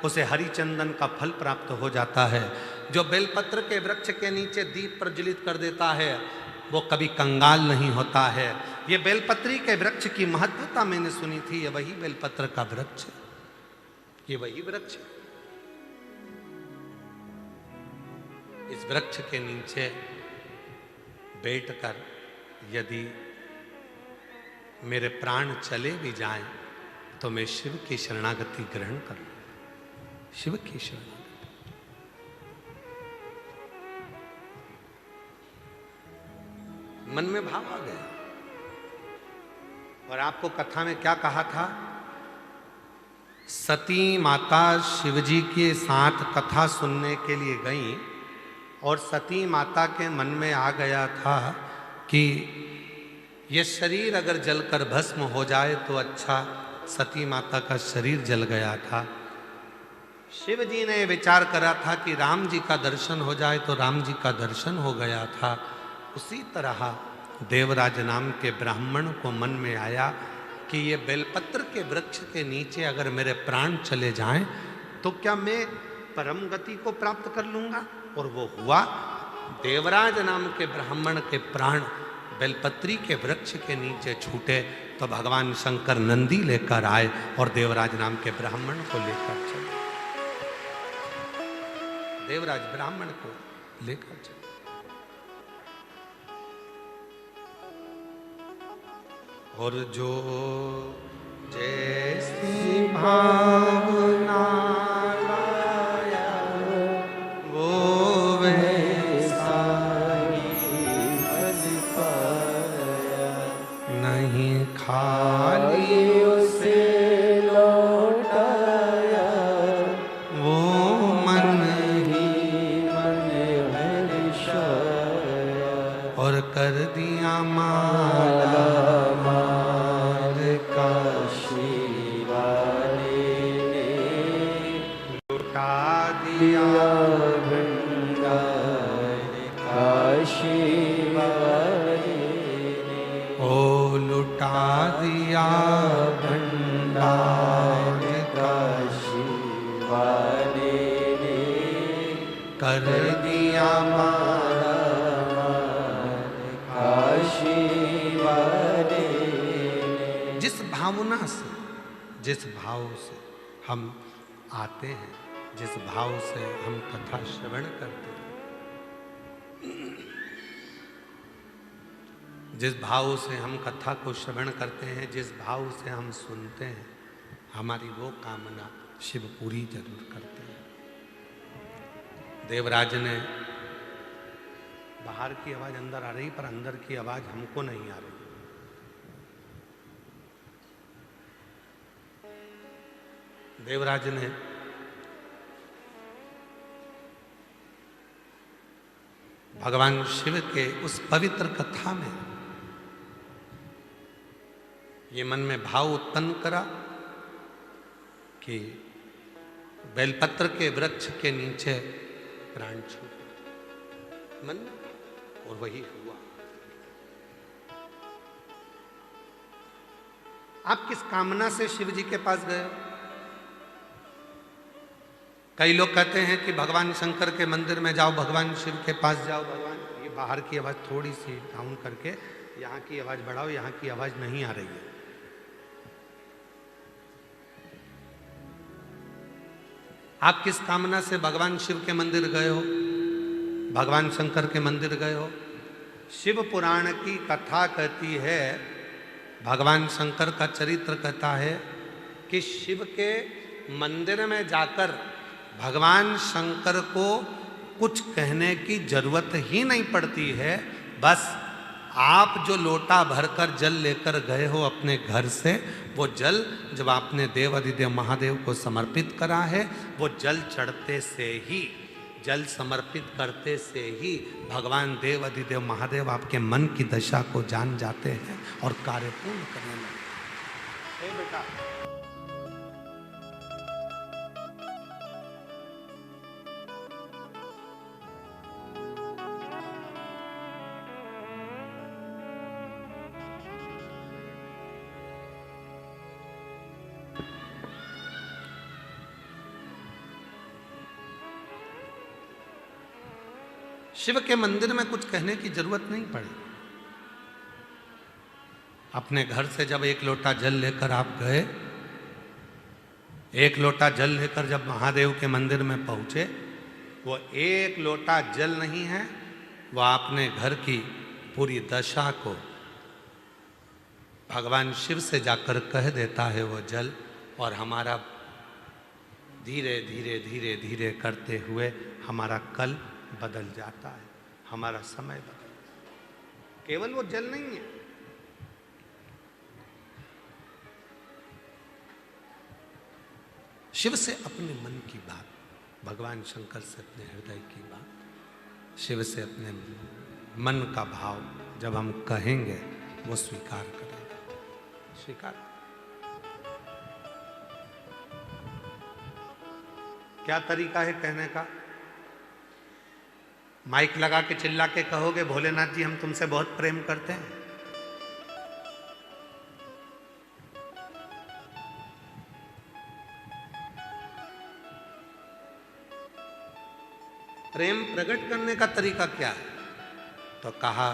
उसे हरिचंदन का फल प्राप्त हो जाता है। जो बेलपत्र के वृक्ष के नीचे दीप प्रज्वलित कर देता है वो कभी कंगाल नहीं होता है। ये बेलपत्री के वृक्ष की महत्वता मैंने सुनी थी। ये वही बेलपत्र का वृक्ष है, ये वही वृक्ष है। इस वृक्ष के नीचे बैठकर यदि मेरे प्राण चले भी जाएं तो मैं शिव की शरणागति ग्रहण कर लूं। शिव की शरणागति। मन में भाव आ गया। और आपको कथा में क्या कहा था? सती माता शिवजी के साथ कथा सुनने के लिए गई और सती माता के मन में आ गया था कि ये शरीर अगर जलकर भस्म हो जाए तो अच्छा। सती माता का शरीर जल गया था। शिव जी ने विचार करा था कि राम जी का दर्शन हो जाए तो राम जी का दर्शन हो गया था। उसी तरह देवराज नाम के ब्राह्मण को मन में आया कि ये बेलपत्र के वृक्ष के नीचे अगर मेरे प्राण चले जाएं तो क्या मैं परम गति को प्राप्त कर लूंगा। और वो हुआ। देवराज नाम के ब्राह्मण के प्राण बेलपत्री के वृक्ष के नीचे छूटे तो भगवान शंकर नंदी लेकर आए और देवराज नाम के ब्राह्मण को लेकर चले। देवराज ब्राह्मण को लेकर चले। और जो जैसी भावना लाया वो वैसा नहीं खाली उसे लौटाया वो मन ही मन हर्षाया और कर दिया माला माल का शिवाने लुटा दिया भंडार का शिवाने लुटा दिया भंडार का शिवाने कर दिया माला का शिवाने। जिस भावना से, जिस भाव से हम आते हैं, जिस भाव से हम कथा श्रवण करते हैं, जिस भाव से हम कथा को श्रवण करते हैं, जिस भाव से हम सुनते हैं, हमारी वो कामना शिव पूरी जरूर करते हैं। देवराज ने बाहर की आवाज अंदर आ रही पर अंदर की आवाज हमको नहीं आ रही। देवराज ने भगवान शिव के उस पवित्र कथा में ये मन में भाव उत्पन्न करा कि बेलपत्र के वृक्ष के नीचे प्राण छूटे। मन और वही हुआ। आप किस कामना से शिव जी के पास गए? कई लोग कहते हैं कि भगवान शंकर के मंदिर में जाओ, भगवान शिव के पास जाओ। भगवान, ये बाहर की आवाज थोड़ी सी डाउन करके यहाँ की आवाज बढ़ाओ, यहाँ की आवाज नहीं आ रही है। आप किस कामना से भगवान शिव के मंदिर गए हो, भगवान शंकर के मंदिर गए हो? शिव पुराण की कथा कहती है, भगवान शंकर का चरित्र कहता है कि शिव के मंदिर में जाकर भगवान शंकर को कुछ कहने की जरूरत ही नहीं पड़ती है। बस आप जो लोटा भरकर जल लेकर गए हो अपने घर से, वो जल जब आपने देव अधिदेव महादेव को समर्पित करा है, वो जल चढ़ते से ही, जल समर्पित करते से ही भगवान देव अधिदेव महादेव आपके मन की दशा को जान जाते हैं और कार्य पूर्ण करने लगते हैं। बेटा, शिव के मंदिर में कुछ कहने की जरूरत नहीं पड़ी। अपने घर से जब एक लोटा जल लेकर आप गए, एक लोटा जल लेकर जब महादेव के मंदिर में पहुंचे, वो एक लोटा जल नहीं है, वो आपने घर की पूरी दशा को भगवान शिव से जाकर कह देता है वो जल, और हमारा धीरे धीरे धीरे धीरे करते हुए हमारा कल बदल जाता है, हमारा समय बदल जाता है। केवल वो जल नहीं है, शिव से अपने मन की बात, भगवान शंकर से अपने हृदय की बात, शिव से अपने मन का भाव जब हम कहेंगे, वो स्वीकार करेंगे। स्वीकार। क्या तरीका है कहने का? माइक लगा के चिल्ला के कहोगे, भोलेनाथ जी हम तुमसे बहुत प्रेम करते हैं? प्रेम प्रकट करने का तरीका क्या है? तो कहा,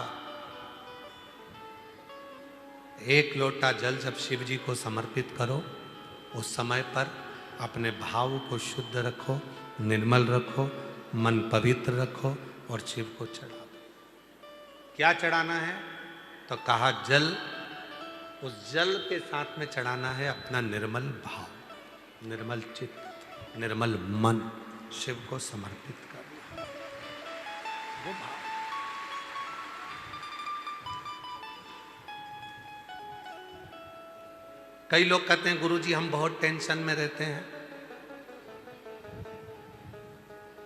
एक लोटा जल जब शिव जी को समर्पित करो, उस समय पर अपने भाव को शुद्ध रखो, निर्मल रखो, मन पवित्र रखो और शिव को चढ़ा दो। क्या चढ़ाना है? तो कहा, जल, उस जल के साथ में चढ़ाना है अपना निर्मल भाव, निर्मल चित्त, निर्मल मन, शिव को समर्पित करना, वो भाव। कई लोग कहते हैं, गुरुजी हम बहुत टेंशन में रहते हैं,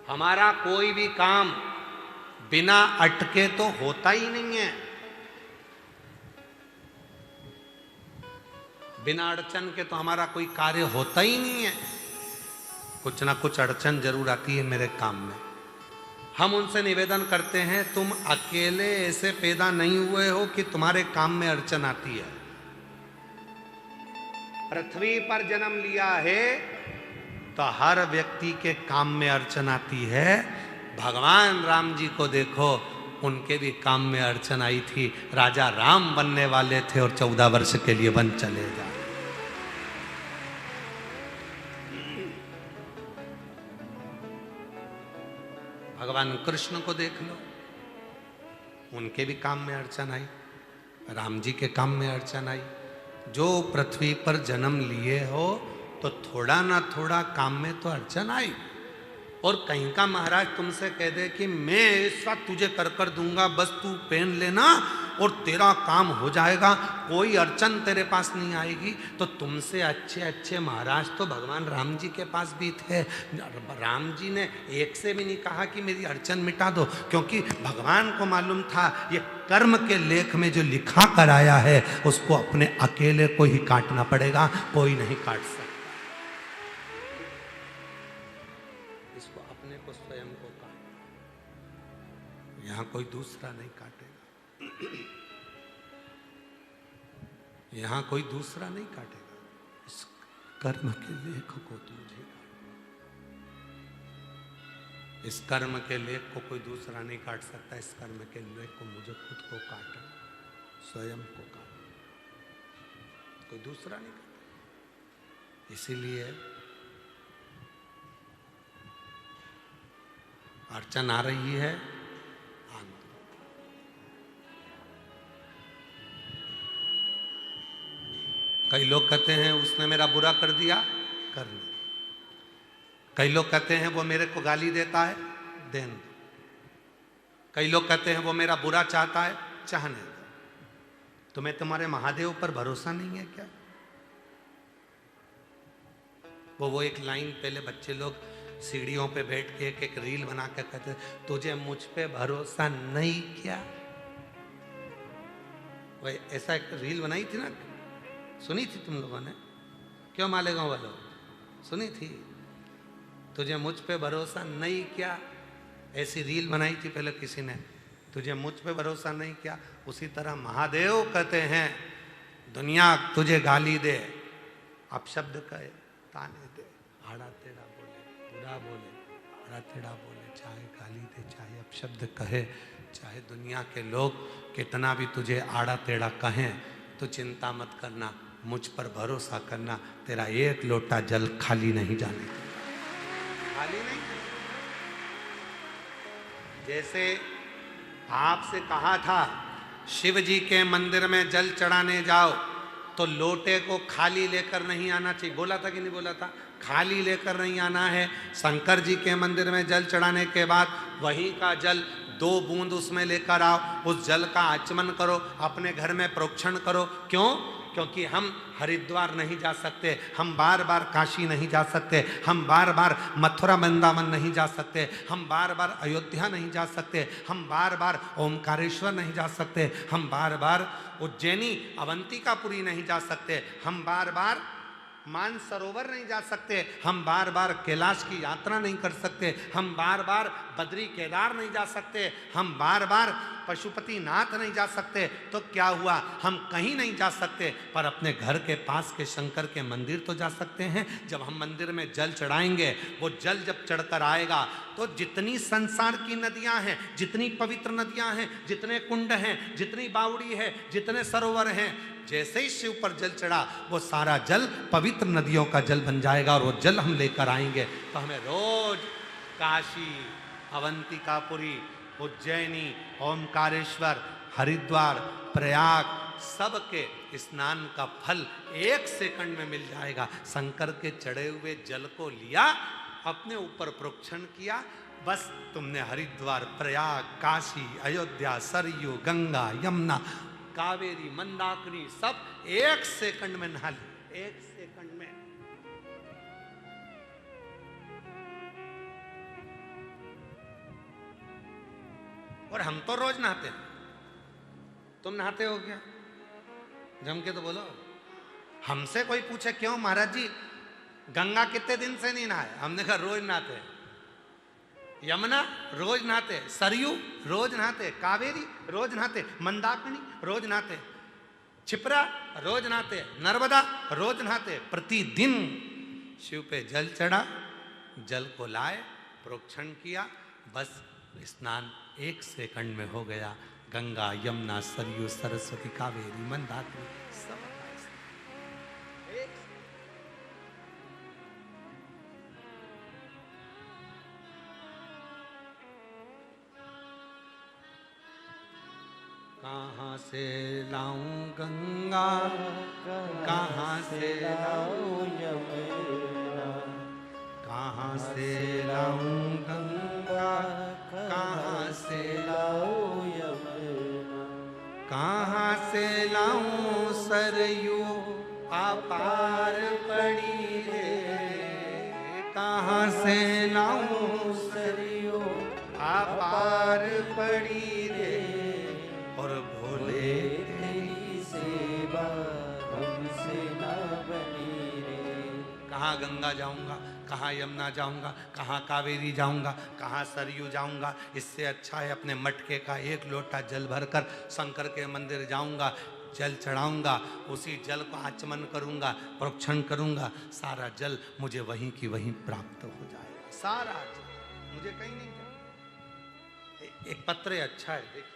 हमारा कोई भी काम बिना अटके तो होता ही नहीं है, बिना अड़चन के तो हमारा कोई कार्य होता ही नहीं है। कुछ ना कुछ अड़चन जरूर आती है मेरे काम में। हम उनसे निवेदन करते हैं, तुम अकेले ऐसे पैदा नहीं हुए हो कि तुम्हारे काम में अड़चन आती है। पृथ्वी पर जन्म लिया है तो हर व्यक्ति के काम में अड़चन आती है। भगवान राम जी को देखो, उनके भी काम में अड़चन आई थी। राजा राम बनने वाले थे और 14 वर्ष के लिए वन चले जा। भगवान कृष्ण को देख लो, उनके भी काम में अड़चन आई, राम जी के काम में अड़चन आई। जो पृथ्वी पर जन्म लिए हो तो थोड़ा ना थोड़ा काम में तो अड़चन आई। और कहीं का महाराज तुमसे कह दे कि मैं ऐसा तुझे कर दूंगा, बस तू पेन लेना और तेरा काम हो जाएगा, कोई अड़चन तेरे पास नहीं आएगी, तो तुमसे अच्छे अच्छे महाराज तो भगवान राम जी के पास भी थे। राम जी ने एक से भी नहीं कहा कि मेरी अड़चन मिटा दो, क्योंकि भगवान को मालूम था ये कर्म के लेख में जो लिखा कर आया है उसको अपने अकेले को ही काटना पड़ेगा, कोई नहीं काट सकता। यहाँ कोई दूसरा नहीं काटेगा, यहाँ कोई दूसरा नहीं काटेगा। इस कर्म के लेख को तू झेला, इस कर्म के लेख को कोई दूसरा नहीं काट सकता। इस कर्म के लेख को मुझे खुद को काटना, स्वयं को काटना, कोई दूसरा नहीं काटेगा। इसीलिए अर्चन आ रही है, आनंद। कई लोग कहते हैं उसने मेरा बुरा कर दिया, करने। कई लोग कहते हैं वो मेरे को गाली देता है, देने दो। कई लोग कहते हैं वो मेरा बुरा चाहता है, चाहने दो। तुम्हें तुम्हारे महादेव पर भरोसा नहीं है क्या? वो एक लाइन पहले बच्चे लोग सीढ़ियों पे बैठ के एक रील बना के कहते, तुझे मुझ पे भरोसा नहीं क्या? वही ऐसा एक रील बनाई थी ना, सुनी थी तुम लोगों ने? क्यों मालेगांव वालों, सुनी थी? तुझे मुझ पे भरोसा नहीं क्या? ऐसी रील बनाई थी पहले किसी ने, तुझे मुझ पे भरोसा नहीं क्या? उसी तरह महादेव कहते हैं दुनिया तुझे गाली दे, अपशब्द कहे, ताने दे, आड़ा टेढ़ा बोले, बुरा बोले, आड़ा टेढ़ा बोले, चाहे गाली दे, चाहे अपशब्द कहे, चाहे दुनिया के लोग कितना भी तुझे आड़ा टेढ़ा कहें, तो चिंता मत करना, मुझ पर भरोसा करना, तेरा एक लोटा जल खाली नहीं जाने, खाली नहीं। जैसे आपसे कहा था शिव जी के मंदिर में जल चढ़ाने जाओ तो लोटे को खाली लेकर नहीं आना चाहिए, बोला था कि नहीं बोला था? खाली लेकर नहीं आना है। शंकर जी के मंदिर में जल चढ़ाने के बाद वहीं का जल 2 बूंद उसमें लेकर आओ, उस जल का आचमन करो, अपने घर में प्रोक्षण करो। क्यों? क्योंकि हम हरिद्वार नहीं जा सकते, हम बार बार काशी नहीं जा सकते, हम बार बार मथुरा वृंदावन नहीं जा सकते, हम बार बार अयोध्या नहीं जा सकते, हम बार बार ओमकारेश्वर नहीं जा सकते, हम बार बार उज्जैनी अवंतिकापुरी नहीं जा सकते, हम बार बार मानसरोवर नहीं जा सकते, हम बार बार कैलाश की यात्रा नहीं कर सकते, हम बार बार बद्री केदार नहीं जा सकते, हम बार बार पशुपतिनाथ नहीं जा सकते। तो क्या हुआ? हम कहीं नहीं जा सकते, पर अपने घर के पास के शंकर के मंदिर तो जा सकते हैं। जब हम मंदिर में जल चढ़ाएंगे, वो जल जब चढ़कर आएगा तो जितनी संसार की नदियां हैं, जितनी पवित्र नदियां हैं, जितने कुंड हैं, जितनी बावड़ी है, जितने सरोवर हैं, जैसे ही शिव पर जल चढ़ा वो सारा जल पवित्र नदियों का जल बन जाएगा और वो जल हम लेकर आएंगे। तो हमें रोज काशी, अवंतिकापुरी, उज्जैनी, ओमकारेश्वर, हरिद्वार, प्रयाग सबके स्नान का फल 1 सेकंड में मिल जाएगा। शंकर के चढ़े हुए जल को लिया, अपने ऊपर प्रोक्षण किया, बस तुमने हरिद्वार, प्रयाग, काशी, अयोध्या, सरयू, गंगा, यमुना, कावेरी, मंदाकिनी सब 1 सेकंड में नहा ली, 1 सेकंड में। और हम तो रोज नहाते हैं, तुम नहाते हो क्या? जम के तो बोलो। हमसे कोई पूछे क्यों महाराज जी गंगा कितने दिन से नहीं नहाए? हमने कहा रोज नहाते हैं। यमुना रोज नहाते, सरयू रोज नहाते, कावेरी रोज नहाते, मंदाकिनी रोज नहाते, क्षिप्रा रोज नहाते, नर्मदा रोज नहाते। प्रतिदिन शिव पे जल चढ़ा, जल को लाए, प्रोक्षण किया, बस स्नान 1 सेकंड में हो गया। गंगा, यमुना, सरयू, सरस्वती, कावेरी, मंदाकिनी सब कहाँ से लाऊं गंगा, कहाँ से लाऊं यमुना, कहाँ से लाऊं गंगा, कहाँ से लाऊं यमुना, कहाँ से लाऊं सरयू अपार पड़ी रे, कहाँ से लाऊं सरयू अपार पड़ी रे, और भोले तेरी सेवा हमसे ना बनी रे। कहाँ गंगा जाऊंगा, कहाँ यमुना जाऊंगा, कहाँ कावेरी जाऊंगा, कहाँ सरयू जाऊंगा। इससे अच्छा है अपने मटके का एक लोटा जल भरकर शंकर के मंदिर जाऊंगा, जल चढ़ाऊंगा, उसी जल को आचमन करूंगा, प्रोक्षण करूंगा, सारा जल मुझे वहीं की वहीं प्राप्त हो जाएगा। सारा जल मुझे कहीं नहीं जाए। एक पत्र अच्छा है, देखिए।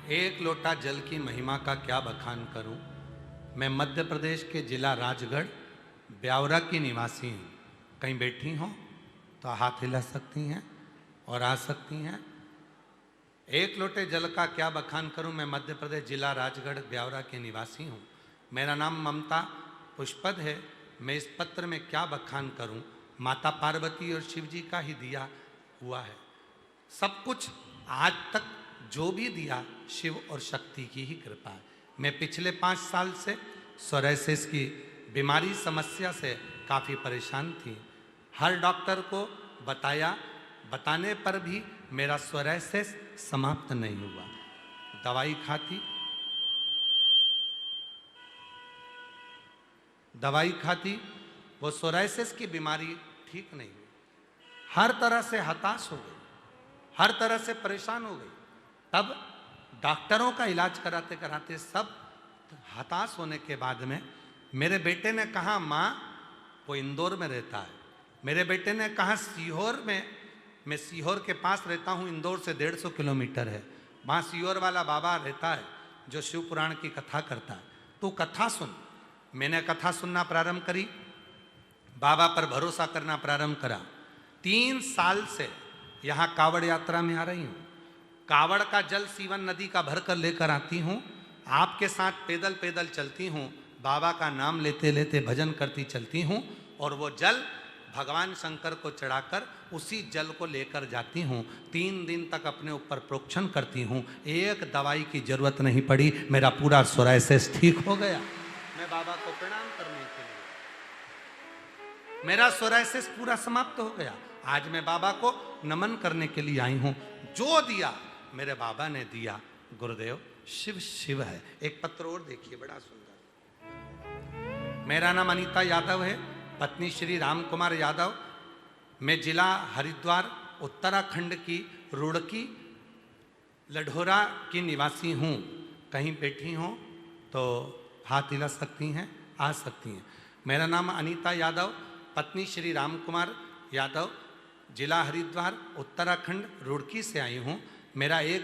एक लोटा जल की महिमा का क्या बखान करूं। मैं मध्य प्रदेश के जिला राजगढ़ ब्यावरा की निवासी हूं। कहीं बैठी हो तो हाथ हिला सकती हैं और आ सकती हैं। एक लोटे जल का क्या बखान करूं। मैं मध्य प्रदेश जिला राजगढ़ ब्यावरा के निवासी हूं। मेरा नाम ममता पुष्पद है। मैं इस पत्र में क्या बखान करूं। माता पार्वती और शिव जी का ही दिया हुआ है। सब कुछ आज तक जो भी दिया शिव और शक्ति की ही कृपा है। मैं पिछले 5 साल से सोराइसिस की बीमारी समस्या से काफ़ी परेशान थी। हर डॉक्टर को बताने पर भी मेरा सोराइसिस समाप्त नहीं हुआ। दवाई खाती वो सोराइसिस की बीमारी ठीक नहीं हुई। हर तरह से हताश हो गई, हर तरह से परेशान हो गई। तब डॉक्टरों का इलाज कराते कराते सब हताश होने के बाद में मेरे बेटे ने कहा, माँ वो इंदौर में रहता है। मेरे बेटे ने कहा सीहोर में, मैं सीहोर के पास रहता हूँ, इंदौर से 150 किलोमीटर है। वहाँ सीहोर वाला बाबा रहता है जो शिव पुराण की कथा करता है, तू कथा सुन। मैंने कथा सुनना प्रारंभ करी, बाबा पर भरोसा करना प्रारंभ करा। 3 साल से यहाँ कावड़ यात्रा में आ रही हूँ। कावड़ का जल सीवन नदी का भरकर लेकर आती हूँ। आपके साथ पैदल पैदल चलती हूँ, बाबा का नाम लेते लेते भजन करती चलती हूँ और वो जल भगवान शंकर को चढ़ाकर उसी जल को लेकर जाती हूँ। 3 दिन तक अपने ऊपर प्रोक्षण करती हूँ। एक दवाई की जरूरत नहीं पड़ी, मेरा पूरा सोराइसिस ठीक हो गया। मैं बाबा को प्रणाम करने के लिए, मेरा सोराइसिस पूरा समाप्त हो गया। आज मैं बाबा को नमन करने के लिए आई हूँ। जो दिया मेरे बाबा ने दिया। गुरुदेव शिव शिव है। एक पत्र और देखिए, बड़ा सुंदर। मेरा नाम अनीता यादव है, पत्नी श्री राम कुमार यादव। मैं जिला हरिद्वार उत्तराखंड की रुड़की लढोरा की निवासी हूँ। कहीं बैठी हो तो हाथ हिला सकती हैं, आ सकती हैं। मेरा नाम अनीता यादव, पत्नी श्री राम कुमार यादव, जिला हरिद्वार उत्तराखंड रुड़की से आई हूँ। मेरा एक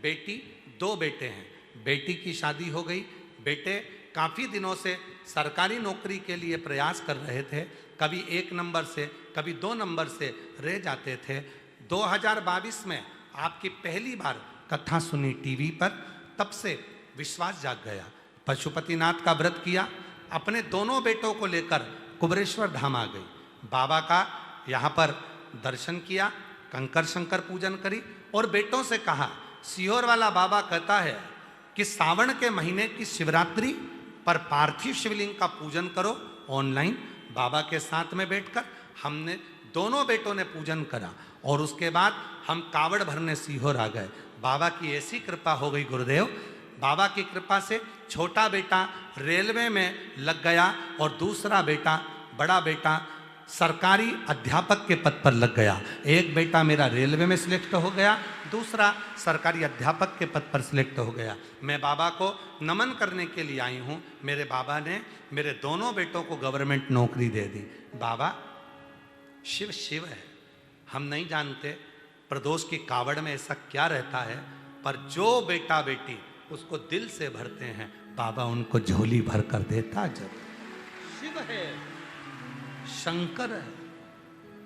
बेटी 2 बेटे हैं। बेटी की शादी हो गई। बेटे काफ़ी दिनों से सरकारी नौकरी के लिए प्रयास कर रहे थे। कभी 1 नंबर से, कभी 2 नंबर से रह जाते थे। 2022 में आपकी पहली बार कथा सुनी टीवी पर, तब से विश्वास जाग गया। पशुपतिनाथ का व्रत किया, अपने दोनों बेटों को लेकर कुबरेश्वर धाम आ गई। बाबा का यहाँ पर दर्शन किया, कंकर शंकर पूजन करी और बेटों से कहा, सीहोर वाला बाबा कहता है कि सावन के महीने की शिवरात्रि पर पार्थिव शिवलिंग का पूजन करो ऑनलाइन। बाबा के साथ में बैठकर हमने दोनों बेटों ने पूजन करा और उसके बाद हम कावड़ भरने सीहोर आ गए। बाबा की ऐसी कृपा हो गई गुरुदेव, बाबा की कृपा से छोटा बेटा रेलवे में लग गया और दूसरा बेटा, बड़ा बेटा सरकारी अध्यापक के पद पर लग गया। एक बेटा मेरा रेलवे में सिलेक्ट हो गया, दूसरा सरकारी अध्यापक के पद पर सिलेक्ट हो गया। मैं बाबा को नमन करने के लिए आई हूँ। मेरे बाबा ने मेरे दोनों बेटों को गवर्नमेंट नौकरी दे दी। बाबा शिव शिव है। हम नहीं जानते प्रदोष की कावड़ में ऐसा क्या रहता है, पर जो बेटा बेटी उसको दिल से भरते हैं, बाबा उनको झोली भर कर देता जरूर। शिव है, शंकर है,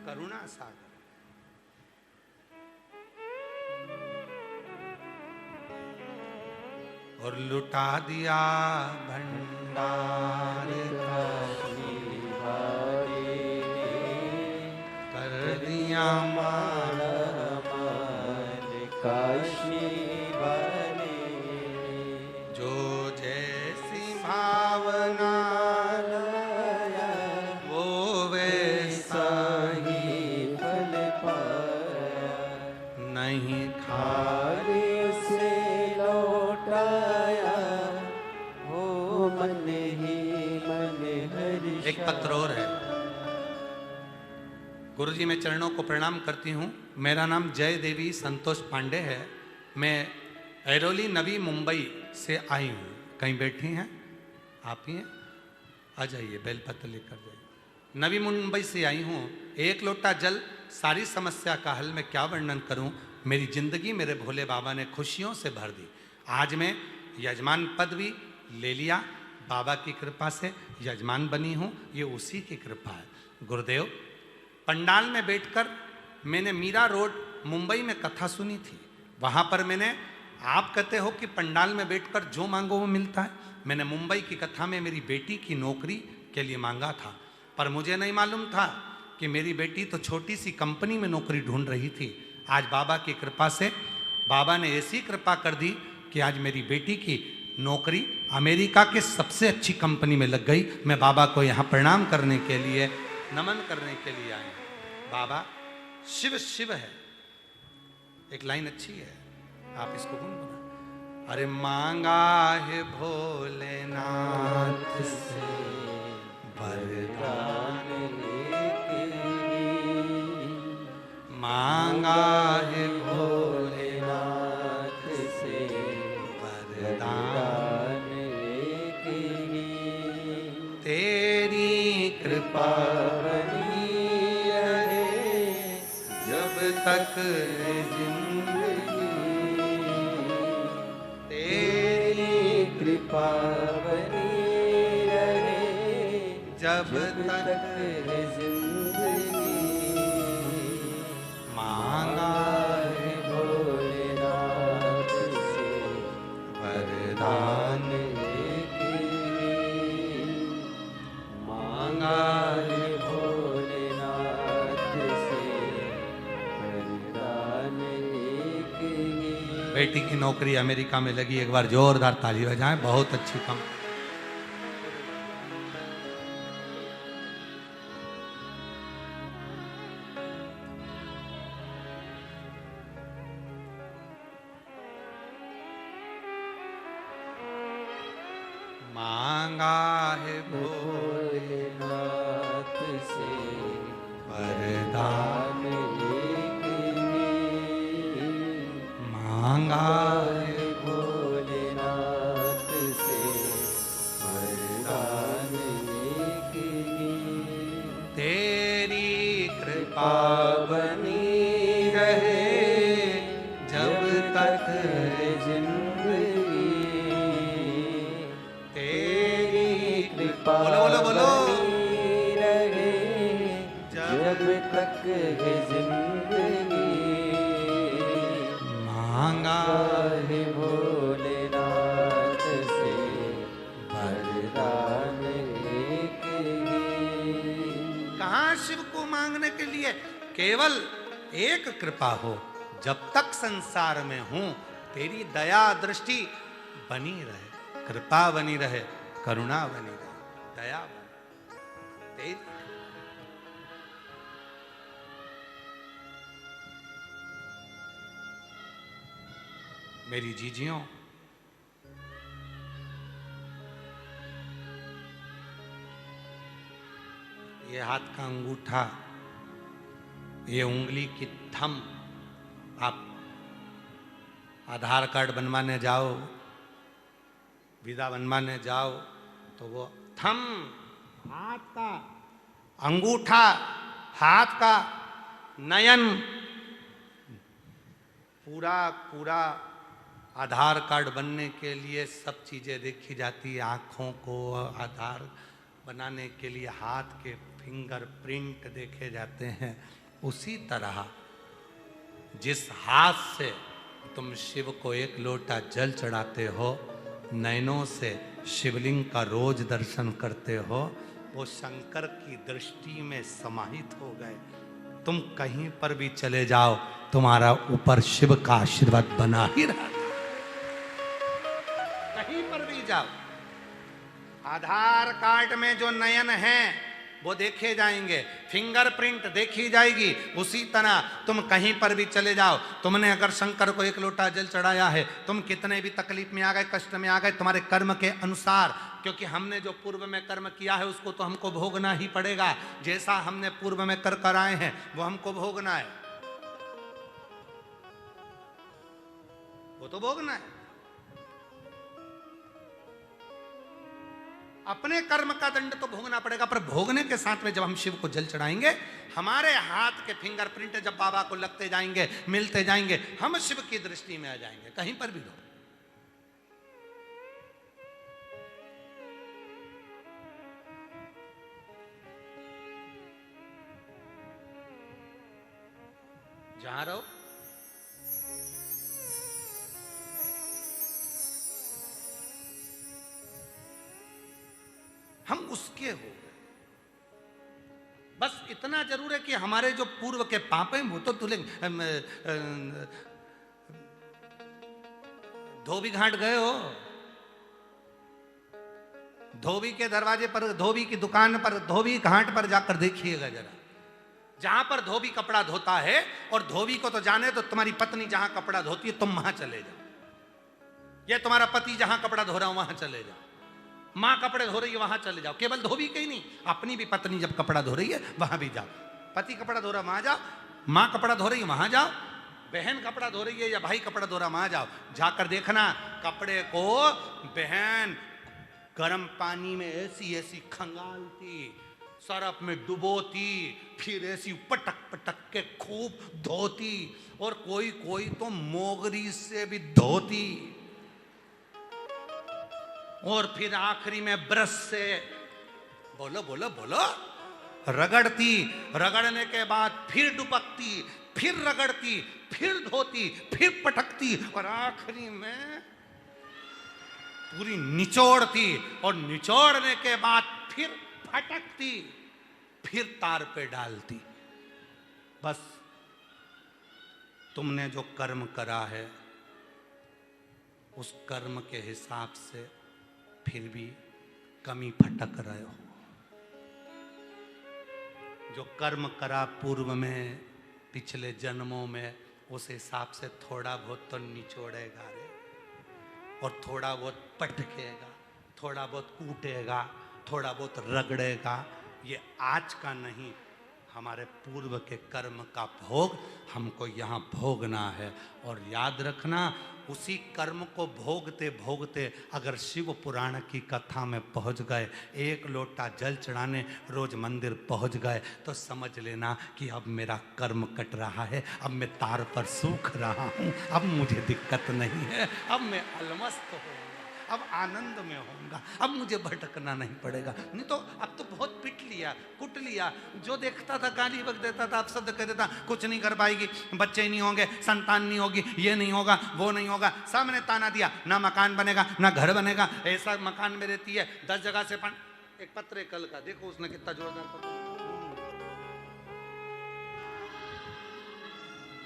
करुणा सागर। और लुटा दिया भंडार कर दिया माला
काशी वाले।
जो जैसी भावना
लाया
वो वैसा
ही फल पाया।
नहीं
खाली से लौटाया हो मन ही मन हर्षाया।
एक पत्र और है। गुरुजी मैं चरणों को प्रणाम करती हूँ। मेरा नाम जय देवी संतोष पांडे है। मैं ऐरोली नवी मुंबई से आई हूँ। कहीं बैठी हैं आप ही हैं? आ जाइए, बेलपत्र लेकर जाइए। नवी मुंबई से आई हूँ। एक लोटा जल सारी समस्या का हल। मैं क्या वर्णन करूँ। मेरी जिंदगी मेरे भोले बाबा ने खुशियों से भर दी। आज मैं यजमान पद भी ले लिया। बाबा की कृपा से यजमान बनी हूँ। ये उसी की कृपा है। गुरुदेव, पंडाल में बैठकर मैंने मीरा रोड मुंबई में कथा सुनी थी। वहाँ पर मैंने, आप कहते हो कि पंडाल में बैठकर जो मांगो वो मिलता है। मैंने मुंबई की कथा में मेरी बेटी की नौकरी के लिए मांगा था, पर मुझे नहीं मालूम था कि मेरी बेटी तो छोटी सी कंपनी में नौकरी ढूंढ रही थी। आज बाबा की कृपा से बाबा ने ऐसी कृपा कर दी कि आज मेरी बेटी की नौकरी अमेरिका के सबसे अच्छी कंपनी में लग गई। मैं बाबा को यहाँ प्रणाम करने के लिए, नमन करने के लिए आए। बाबा शिव शिव है। एक लाइन अच्छी है, आप इसको गुनगुना। अरे मांगा है भोलेनाथ से वरदान, मांगा है भोलेनाथ से वरदान, तेरी कृपा बनी रहे जब तक जिंदगी, तेरी
कृपा बनी रहे
जब तक
जिंदगी।
मांगा
है भोलेनाथ से
वरदान,
मांगा है भोलेनाथ से वरदान एक ही।
बेटी की नौकरी अमेरिका में लगी। एक बार जोरदार ताली बजाएं। बहुत अच्छी काम। मांगा है
भोलेनाथ से
वरदान,
एक ही।
मांगा है
भोलेनाथ से वरदान एक ही।
तेरी कृपा
बनी
रहे जब तक
जिंदगी,
तेरी
कृपा
बोलो बोलो बोलो।
बनी रहे जब तक है जिंदगी।
मांगा
है भोलेनाथ से वरदान एक ही।
कहाँ शिव को मांगने के लिए केवल एक कृपा हो। जब तक संसार में हूं तेरी दया दृष्टि बनी रहे, कृपा बनी रहे, करुणा बनी रहे, दया बनी तेरी। मेरी जीजियों, ये हाथ का अंगूठा, ये उंगली की थंब, आप आधार कार्ड बनवाने जाओ, वीजा बनवाने जाओ, तो वो थंब, हाथ का अंगूठा, हाथ का नयन, पूरा पूरा आधार कार्ड बनने के लिए सब चीज़ें देखी जाती है। आँखों को आधार बनाने के लिए हाथ के फिंगरप्रिंट देखे जाते हैं। उसी तरह जिस हाथ से तुम शिव को एक लोटा जल चढ़ाते हो, नयनों से शिवलिंग का रोज दर्शन करते हो, वो शंकर की दृष्टि में समाहित हो गए। तुम कहीं पर भी चले जाओ, तुम्हारा ऊपर शिव का आशीर्वाद बना ही रहता। कहीं पर भी जाओ, आधार कार्ड में जो नयन है वो देखे जाएंगे, फिंगरप्रिंट देखी जाएगी। उसी तरह तुम कहीं पर भी चले जाओ, तुमने अगर शंकर को एक लोटा जल चढ़ाया है, तुम कितने भी तकलीफ में आ गए, कष्ट में आ गए, तुम्हारे कर्म के अनुसार, क्योंकि हमने जो पूर्व में कर्म किया है उसको तो हमको भोगना ही पड़ेगा। जैसा हमने पूर्व में कर आए हैं वो हमको भोगना है, वो तो भोगना है। अपने कर्म का दंड तो भोगना पड़ेगा, पर भोगने के साथ में जब हम शिव को जल चढ़ाएंगे, हमारे हाथ के फिंगरप्रिंट जब बाबा को लगते जाएंगे, मिलते जाएंगे, हम शिव की दृष्टि में आ जाएंगे। कहीं पर भी लो, जहां रहो, हम उसके हो गए। बस इतना जरूर है कि हमारे जो पूर्व के पाप हैं वो तो धुले। धोबी घाट गए हो, धोबी के दरवाजे पर, धोबी की दुकान पर, धोबी घाट पर जाकर देखिएगा जरा। जहां पर धोबी कपड़ा धोता है, और धोबी को तो जाने तो तुम्हारी पत्नी जहां कपड़ा धोती है तुम वहां चले जाओ, या तुम्हारा पति जहां कपड़ा धो रहा है वहां चले जाओ, माँ कपड़े धो रही है वहां चले जाओ। केवल धोबी के ही नहीं, अपनी भी पत्नी जब कपड़ा धो रही है वहां भी जाओ। पति कपड़ा धो रहा वहां जाओ, माँ कपड़ा धो रही है वहां जाओ, बहन कपड़ा धो रही है या भाई कपड़ा धो रहा वहां जाओ। जाकर देखना कपड़े को बहन गर्म पानी में ऐसी ऐसी खंगालती, सरफ में डुबोती, फिर ऐसी पटक पटक के खूब धोती, और कोई कोई तो मोगरी से भी धोती, और फिर आखिरी में ब्रश से बोलो बोलो बोलो रगड़ती, रगड़ने के बाद फिर डुबकती, फिर रगड़ती, फिर धोती, फिर पटकती, और आखिरी में पूरी निचोड़ती, और निचोड़ने के बाद फिर फटकती, फिर तार पे डालती। बस तुमने जो कर्म करा है उस कर्म के हिसाब से फिर भी कमी फटक रहे हो। जो कर्म करा पूर्व में, पिछले जन्मों में, उस हिसाब से थोड़ा बहुत तो निचोड़ेगा रे, और थोड़ा बहुत पटकेगा, थोड़ा बहुत कूटेगा, थोड़ा बहुत रगड़ेगा। ये आज का नहीं, हमारे पूर्व के कर्म का भोग हमको यहाँ भोगना है। और याद रखना, उसी कर्म को भोगते भोगते अगर शिव पुराण की कथा में पहुँच गए, एक लोटा जल चढ़ाने रोज मंदिर पहुँच गए, तो समझ लेना कि अब मेरा कर्म कट रहा है, अब मैं तार पर सूख रहा हूँ, अब मुझे दिक्कत नहीं है, अब मैं अलमस्त हूँ, अब आनंद में होऊंगा, अब मुझे भटकना नहीं पड़ेगा। नहीं तो अब तो बहुत पिट लिया, कुट लिया, जो देखता था गाली बक देता था, अब शब्द कह देता, कुछ नहीं कर पाएगी, बच्चे नहीं होंगे, संतान नहीं होगी, ये नहीं होगा, वो नहीं होगा, सामने ताना दिया, ना मकान बनेगा ना घर बनेगा, ऐसा मकान में रहती है 10 जगह से एक पत्र कल का देखो उसने कितना जोरदार पत्र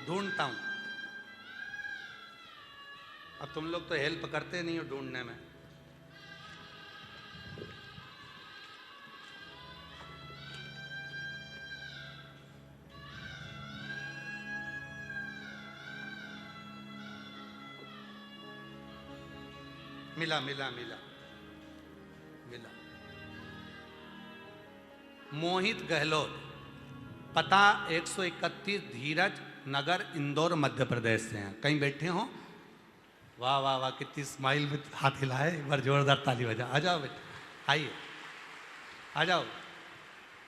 ढूंढता हूं। अब तुम लोग तो हेल्प करते नहीं हो ढूंढने में। मिला मिला मिला मिला। मोहित गहलोत, पता 131 धीरज नगर, इंदौर, मध्य प्रदेश से हैं। कहीं बैठे हो? वाह वाह वाह, कितनी स्माइल में हाथ हिलाए, एक बार जोरदार ताली बजा। आ जाओ बेटा, आइए आ जाओ।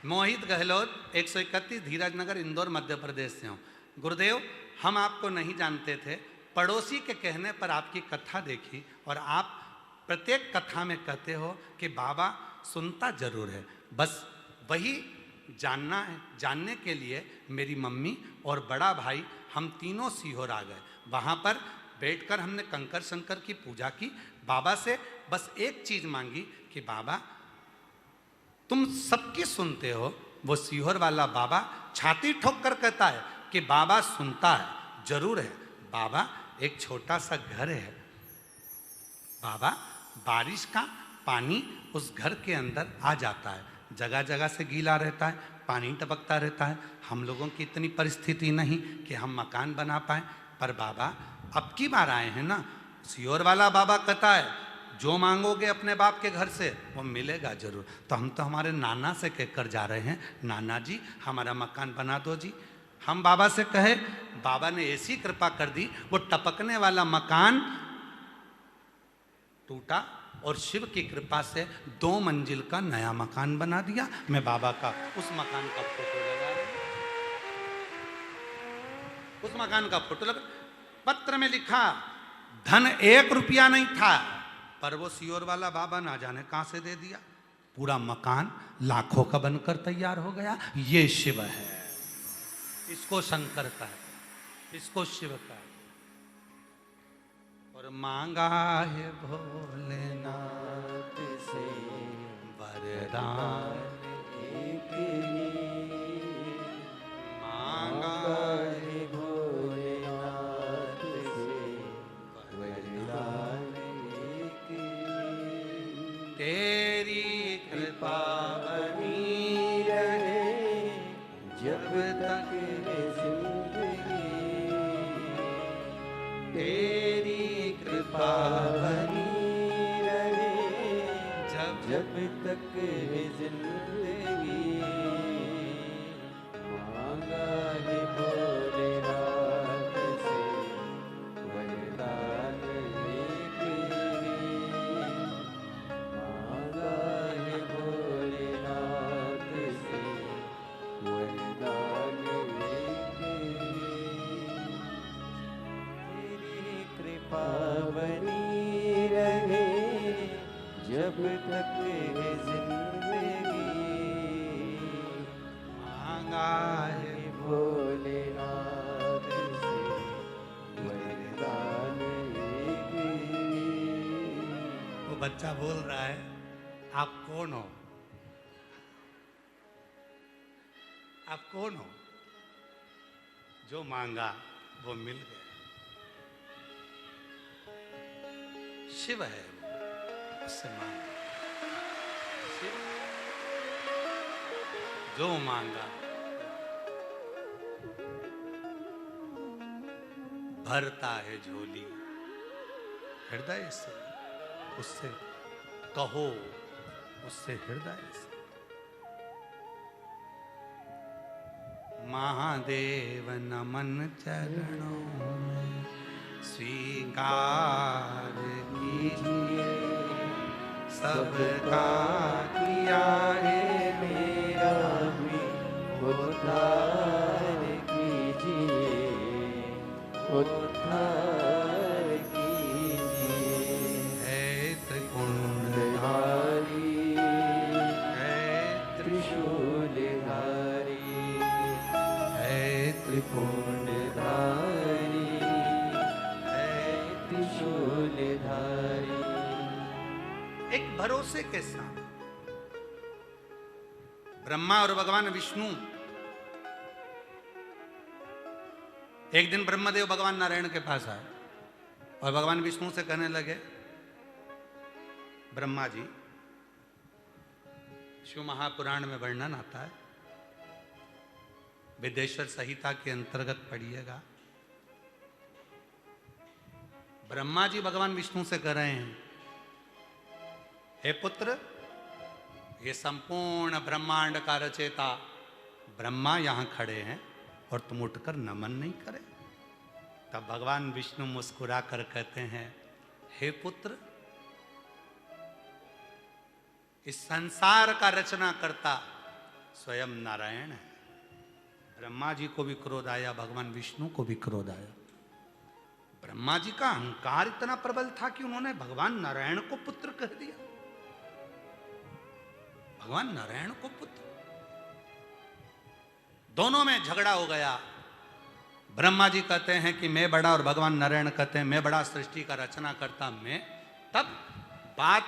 मोहित गहलोत, 131 धीरज नगर, इंदौर, मध्य प्रदेश से हूँ। गुरुदेव, हम आपको नहीं जानते थे, पड़ोसी के कहने पर आपकी कथा देखी, और आप प्रत्येक कथा में कहते हो कि बाबा सुनता जरूर है, बस वही जानना है। जानने के लिए मेरी मम्मी और बड़ा भाई हम तीनों सीहोर आ गए। वहाँ पर बैठकर हमने कंकर शंकर की पूजा की, बाबा से बस एक चीज मांगी कि बाबा तुम सबकी सुनते हो, वो सीहोर वाला बाबा छाती ठोक कर कहता है कि बाबा सुनता है, जरूर है बाबा, एक छोटा सा घर है बाबा, बारिश का पानी उस घर के अंदर आ जाता है, जगह जगह से गीला रहता है, पानी टपकता रहता है। हम लोगों की इतनी परिस्थिति नहीं कि हम मकान बना पाए, पर बाबा अब की बार आए हैं ना। सीहोर वाला बाबा कहता है जो मांगोगे अपने बाप के घर से वो मिलेगा जरूर। तो हम तो हमारे नाना से कहकर जा रहे हैं, नाना जी हमारा मकान बना दो जी। हम बाबा से कहे, बाबा ने ऐसी कृपा कर दी, वो टपकने वाला मकान टूटा और शिव की कृपा से 2 मंजिल का नया मकान बना दिया। मैं बाबा का उस मकान का फोटो लगा रहा हूं, उस मकान का फोटो लगा। पत्र में लिखा धन 1 रुपया नहीं था, पर वो सीहोर वाला बाबा ना जाने कहां से दे दिया, पूरा मकान लाखों का बनकर तैयार हो गया। ये शिव है, इसको शंकर का है, इसको शिव का है। और मांगा है भोलेनाथ से वरदान
एक ही,
मांगा
है भोलेनाथ से वरदान एक ही।
तेरी कृपा
बनी रहे जब तक है जिंदगी,
तेरी कृपा
बनी रहे
जब
जब तक है जिंदगी। मांगा है भोलेनाथ से वरदान एक ही, मांगा है भोलेनाथ से वरदान एक ही। तेरी कृपा बनी रहे जब तक है जिंदगी।
मांगा है
भोलेनाथ से वरदान एक ही।
वो बच्चा बोल रहा है आप कौन हो, आप कौन हो? जो मांगा वो मिल गया। शिव है वो, उससे मांगा। शिव जो मांगा भरता है झोली हृदय से, उससे कहो, उससे हृदय से। महादेव नमन चरणों में स्वीकार कीजिए, सबका किया है
मेरा भी उद्धार कीजिए, उद्धार कीजिए।
है त्रिकुंडधारी, है
त्रिशूलधारी,
है
त्रिपुंडधारी, है त्रिशूलधारी।
एक भरोसे के साथ ब्रह्मा और भगवान विष्णु, एक दिन ब्रह्मदेव भगवान नारायण के पास आए और भगवान विष्णु से कहने लगे, ब्रह्मा जी, शिव महापुराण में वर्णन आता है, विदेश्वर संहिता के अंतर्गत पढ़िएगा। ब्रह्मा जी भगवान विष्णु से कह रहे हैं, हे पुत्र, ये संपूर्ण ब्रह्मांड का रचेता ब्रह्मा यहां खड़े हैं और तुम उठकर नमन नहीं करे। तब भगवान विष्णु मुस्कुरा कर कहते हैं, हे पुत्र, इस संसार का रचना करता स्वयं नारायण है। ब्रह्मा जी को भी क्रोध आया, भगवान विष्णु को भी क्रोध आया। ब्रह्मा जी का अहंकार इतना प्रबल था कि उन्होंने भगवान नारायण को पुत्र कह दिया। भगवान नारायण को पुत्र, दोनों में झगड़ा हो गया। ब्रह्मा जी कहते हैं कि मैं बड़ा, और भगवान नारायण कहते हैं मैं बड़ा, सृष्टि का रचना करता मैं। तब बात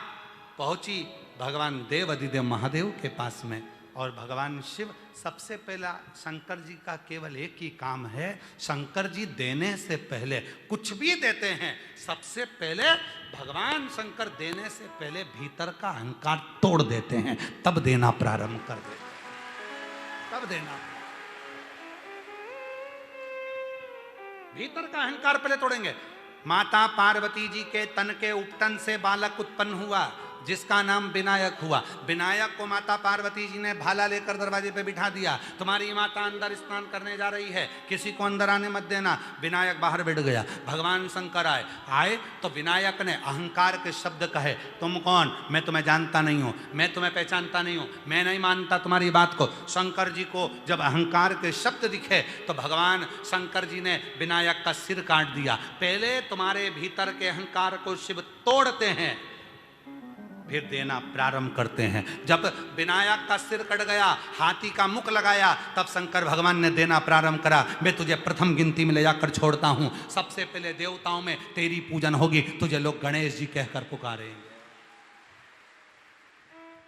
पहुंची भगवान देव अधिदेव महादेव के पास में, और भगवान शिव सबसे पहला शंकर जी का केवल एक ही काम है, शंकर जी देने से पहले कुछ भी देते हैं, सबसे पहले भगवान शंकर देने से पहले भीतर का अहंकार तोड़ देते हैं, तब देना प्रारंभ कर देते हैं, तब देना। भीतर का अहंकार पहले तोड़ेंगे। माता पार्वती जी के तन के उपटन से बालक उत्पन्न हुआ जिसका नाम विनायक हुआ। विनायक को माता पार्वती जी ने भाला लेकर दरवाजे पे बिठा दिया। तुम्हारी माता अंदर स्नान करने जा रही है, किसी को अंदर आने मत देना। विनायक बाहर बैठ गया। भगवान शंकर आए तो विनायक ने अहंकार के शब्द कहे, तुम कौन? मैं तुम्हें जानता नहीं हूं, मैं तुम्हें पहचानता नहीं हूं, मैं नहीं मानता तुम्हारी बात को। शंकर जी को जब अहंकार के शब्द दिखे तो भगवान शंकर जी ने विनायक का सिर काट दिया। पहले तुम्हारे भीतर के अहंकार को शिव तोड़ते हैं, फिर देना प्रारंभ करते हैं। जब विनायक का सिर कट गया, हाथी का मुख लगाया, तब शंकर भगवान ने देना प्रारंभ करा। मैं तुझे प्रथम गिनती में ले जाकर छोड़ता हूं। सबसे पहले देवताओं में तेरी पूजन होगी, तुझे लोग गणेश जी कहकर पुकारेंगे,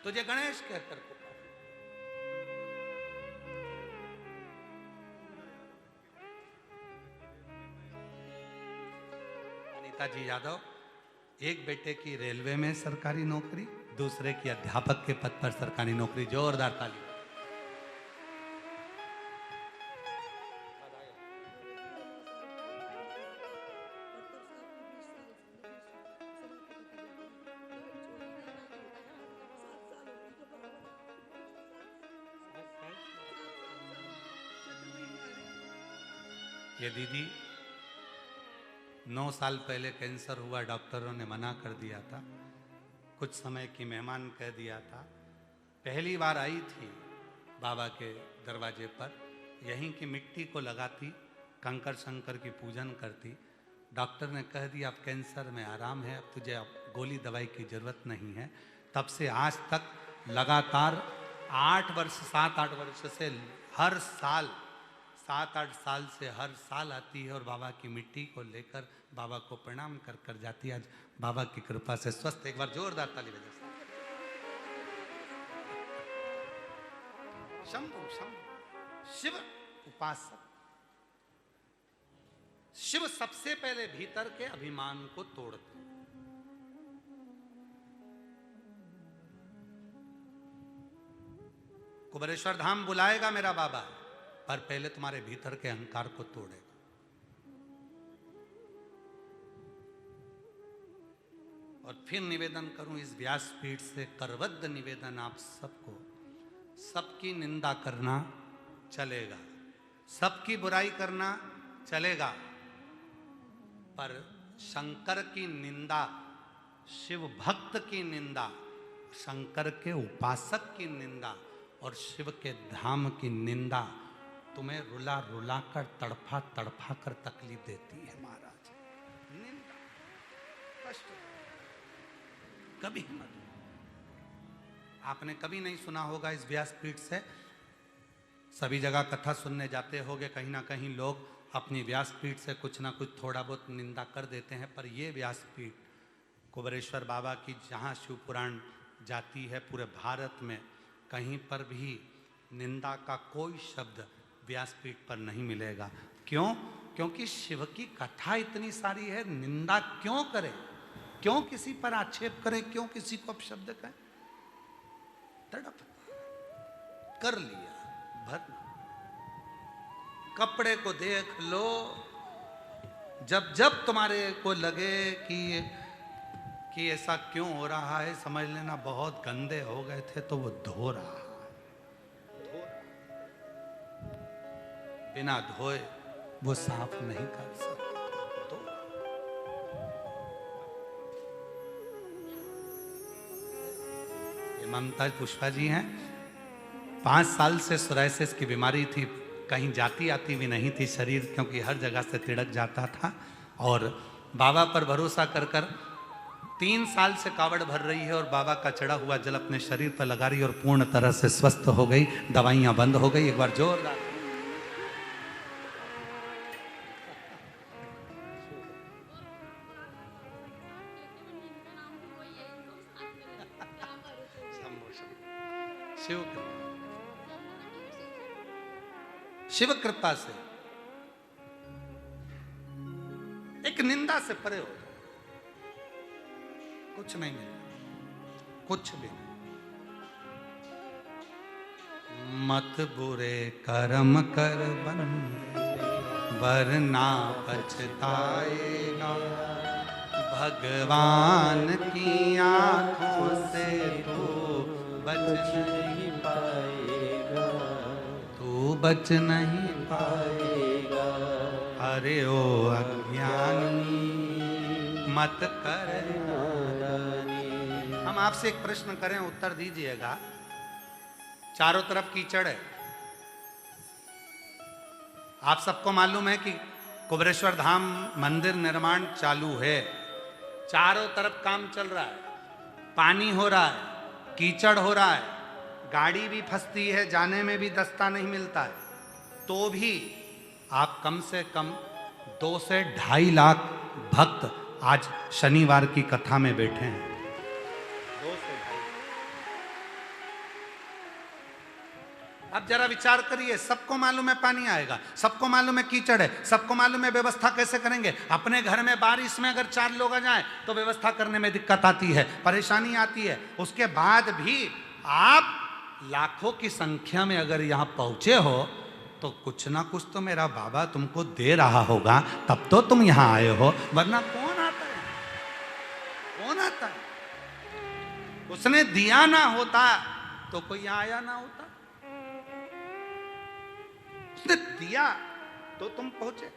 तुझे गणेश कहकर पुकारेंगे। अनीता जी यादव, एक बेटे की रेलवे में सरकारी नौकरी, दूसरे की अध्यापक के पद पर सरकारी नौकरी। जोरदार ताली। ये दीदी 9 साल पहले कैंसर हुआ, डॉक्टरों ने मना कर दिया था, कुछ समय की मेहमान कह दिया था। पहली बार आई थी बाबा के दरवाजे पर, यहीं की मिट्टी को लगाती, कंकर शंकर की पूजन करती। डॉक्टर ने कह दिया अब कैंसर में आराम है, अब तुझे अब गोली दवाई की ज़रूरत नहीं है। तब से आज तक लगातार 8 वर्ष 7-8 वर्ष से हर साल 7-8 साल से हर साल आती है और बाबा की मिट्टी को लेकर बाबा को प्रणाम कर कर जाती है। आज बाबा की कृपा से स्वस्थ। एक बार जोरदार ताली बजा। शंभु शंभु शिव उपासक। शिव सबसे पहले भीतर के अभिमान को तोड़ते हैं। कुबेरेश्वर धाम बुलाएगा मेरा बाबा, पर पहले तुम्हारे भीतर के अहंकार को तोड़ेगा। और फिर निवेदन करूं इस व्यासपीठ से, करवद्ध निवेदन आप सबको, सबकी निंदा करना चलेगा, सबकी बुराई करना चलेगा, पर शंकर की निंदा, शिव भक्त की निंदा, शंकर के उपासक की निंदा और शिव के धाम की निंदा तुम्हें रुला रुला कर, तड़फा तड़फा कर तकलीफ देती है महाराज। निंदा, कष्ट कभी मत। आपने कभी नहीं सुना होगा इस व्यासपीठ से, सभी जगह कथा सुनने जाते होगे, कहीं ना कहीं लोग अपनी व्यासपीठ से कुछ ना कुछ थोड़ा बहुत निंदा कर देते हैं, पर ये व्यासपीठ कुबेरेश्वर बाबा की जहाँ शिव पुराण जाती है, पूरे भारत में कहीं पर भी निंदा का कोई शब्द व्यासपीठ पर नहीं मिलेगा। क्यों? क्योंकि शिव की कथा इतनी सारी है, निंदा क्यों करें, क्यों किसी पर आक्षेप करें, क्यों किसी को अपशब्द करें। तड़प कर लिया भर। कपड़े को देख लो, जब जब तुम्हारे को लगे कि ऐसा क्यों हो रहा है, समझ लेना बहुत गंदे हो गए थे, तो वो धो रहा है। बिना धोए वो साफ नहीं कर सकता। ये ममताज पुष्पा जी हैं, 5 साल से सोरायसिस की बीमारी थी, कहीं जाती आती भी नहीं थी शरीर, क्योंकि हर जगह से तिड़क जाता था। और बाबा पर भरोसा कर कर 3 साल से कावड़ भर रही है और बाबा का चढ़ा हुआ जल अपने शरीर पर लगा रही है और पूर्ण तरह से स्वस्थ हो गई, दवाइयां बंद हो गई। एक बार जोरदार। शिव शिव कृपा से एक निंदा से परे हो जाओ, कुछ नहीं मिलेगा, कुछ भी नहीं। मत बुरे कर्म कर बंदे वरना पछताएगा, भगवान की आंखों से तू बच नहीं
पाएगा,
तू बच नहीं
पाएगा।
अरे ओ अज्ञानी मत कर नादानी। हम आपसे एक प्रश्न करें, उत्तर दीजिएगा। चारों तरफ कीचड़ है, आप सबको मालूम है कि कुबेरेश्वर धाम मंदिर निर्माण चालू है, चारों तरफ काम चल रहा है, पानी हो रहा है, कीचड़ हो रहा है, गाड़ी भी फंसती है, जाने में भी रास्ता नहीं मिलता है, तो भी आप कम से कम 2 से 2.5 लाख भक्त आज शनिवार की कथा में बैठे हैं। 2 से 2.5। अब जरा विचार करिए, सबको मालूम है पानी आएगा, सबको मालूम है कीचड़ है, सबको मालूम है व्यवस्था कैसे करेंगे। अपने घर में बारिश में अगर 4 लोग आ जाएं तो व्यवस्था करने में दिक्कत आती है, परेशानी आती है। उसके बाद भी आप लाखों की संख्या में अगर यहां पहुंचे हो तो कुछ ना कुछ तो मेरा बाबा तुमको दे रहा होगा, तब तो तुम यहां आए हो, वरना कौन आता है? कौन आता है? उसने दिया ना होता तो कोई यहां आया ना होता, उसने दिया तो तुम पहुंचे।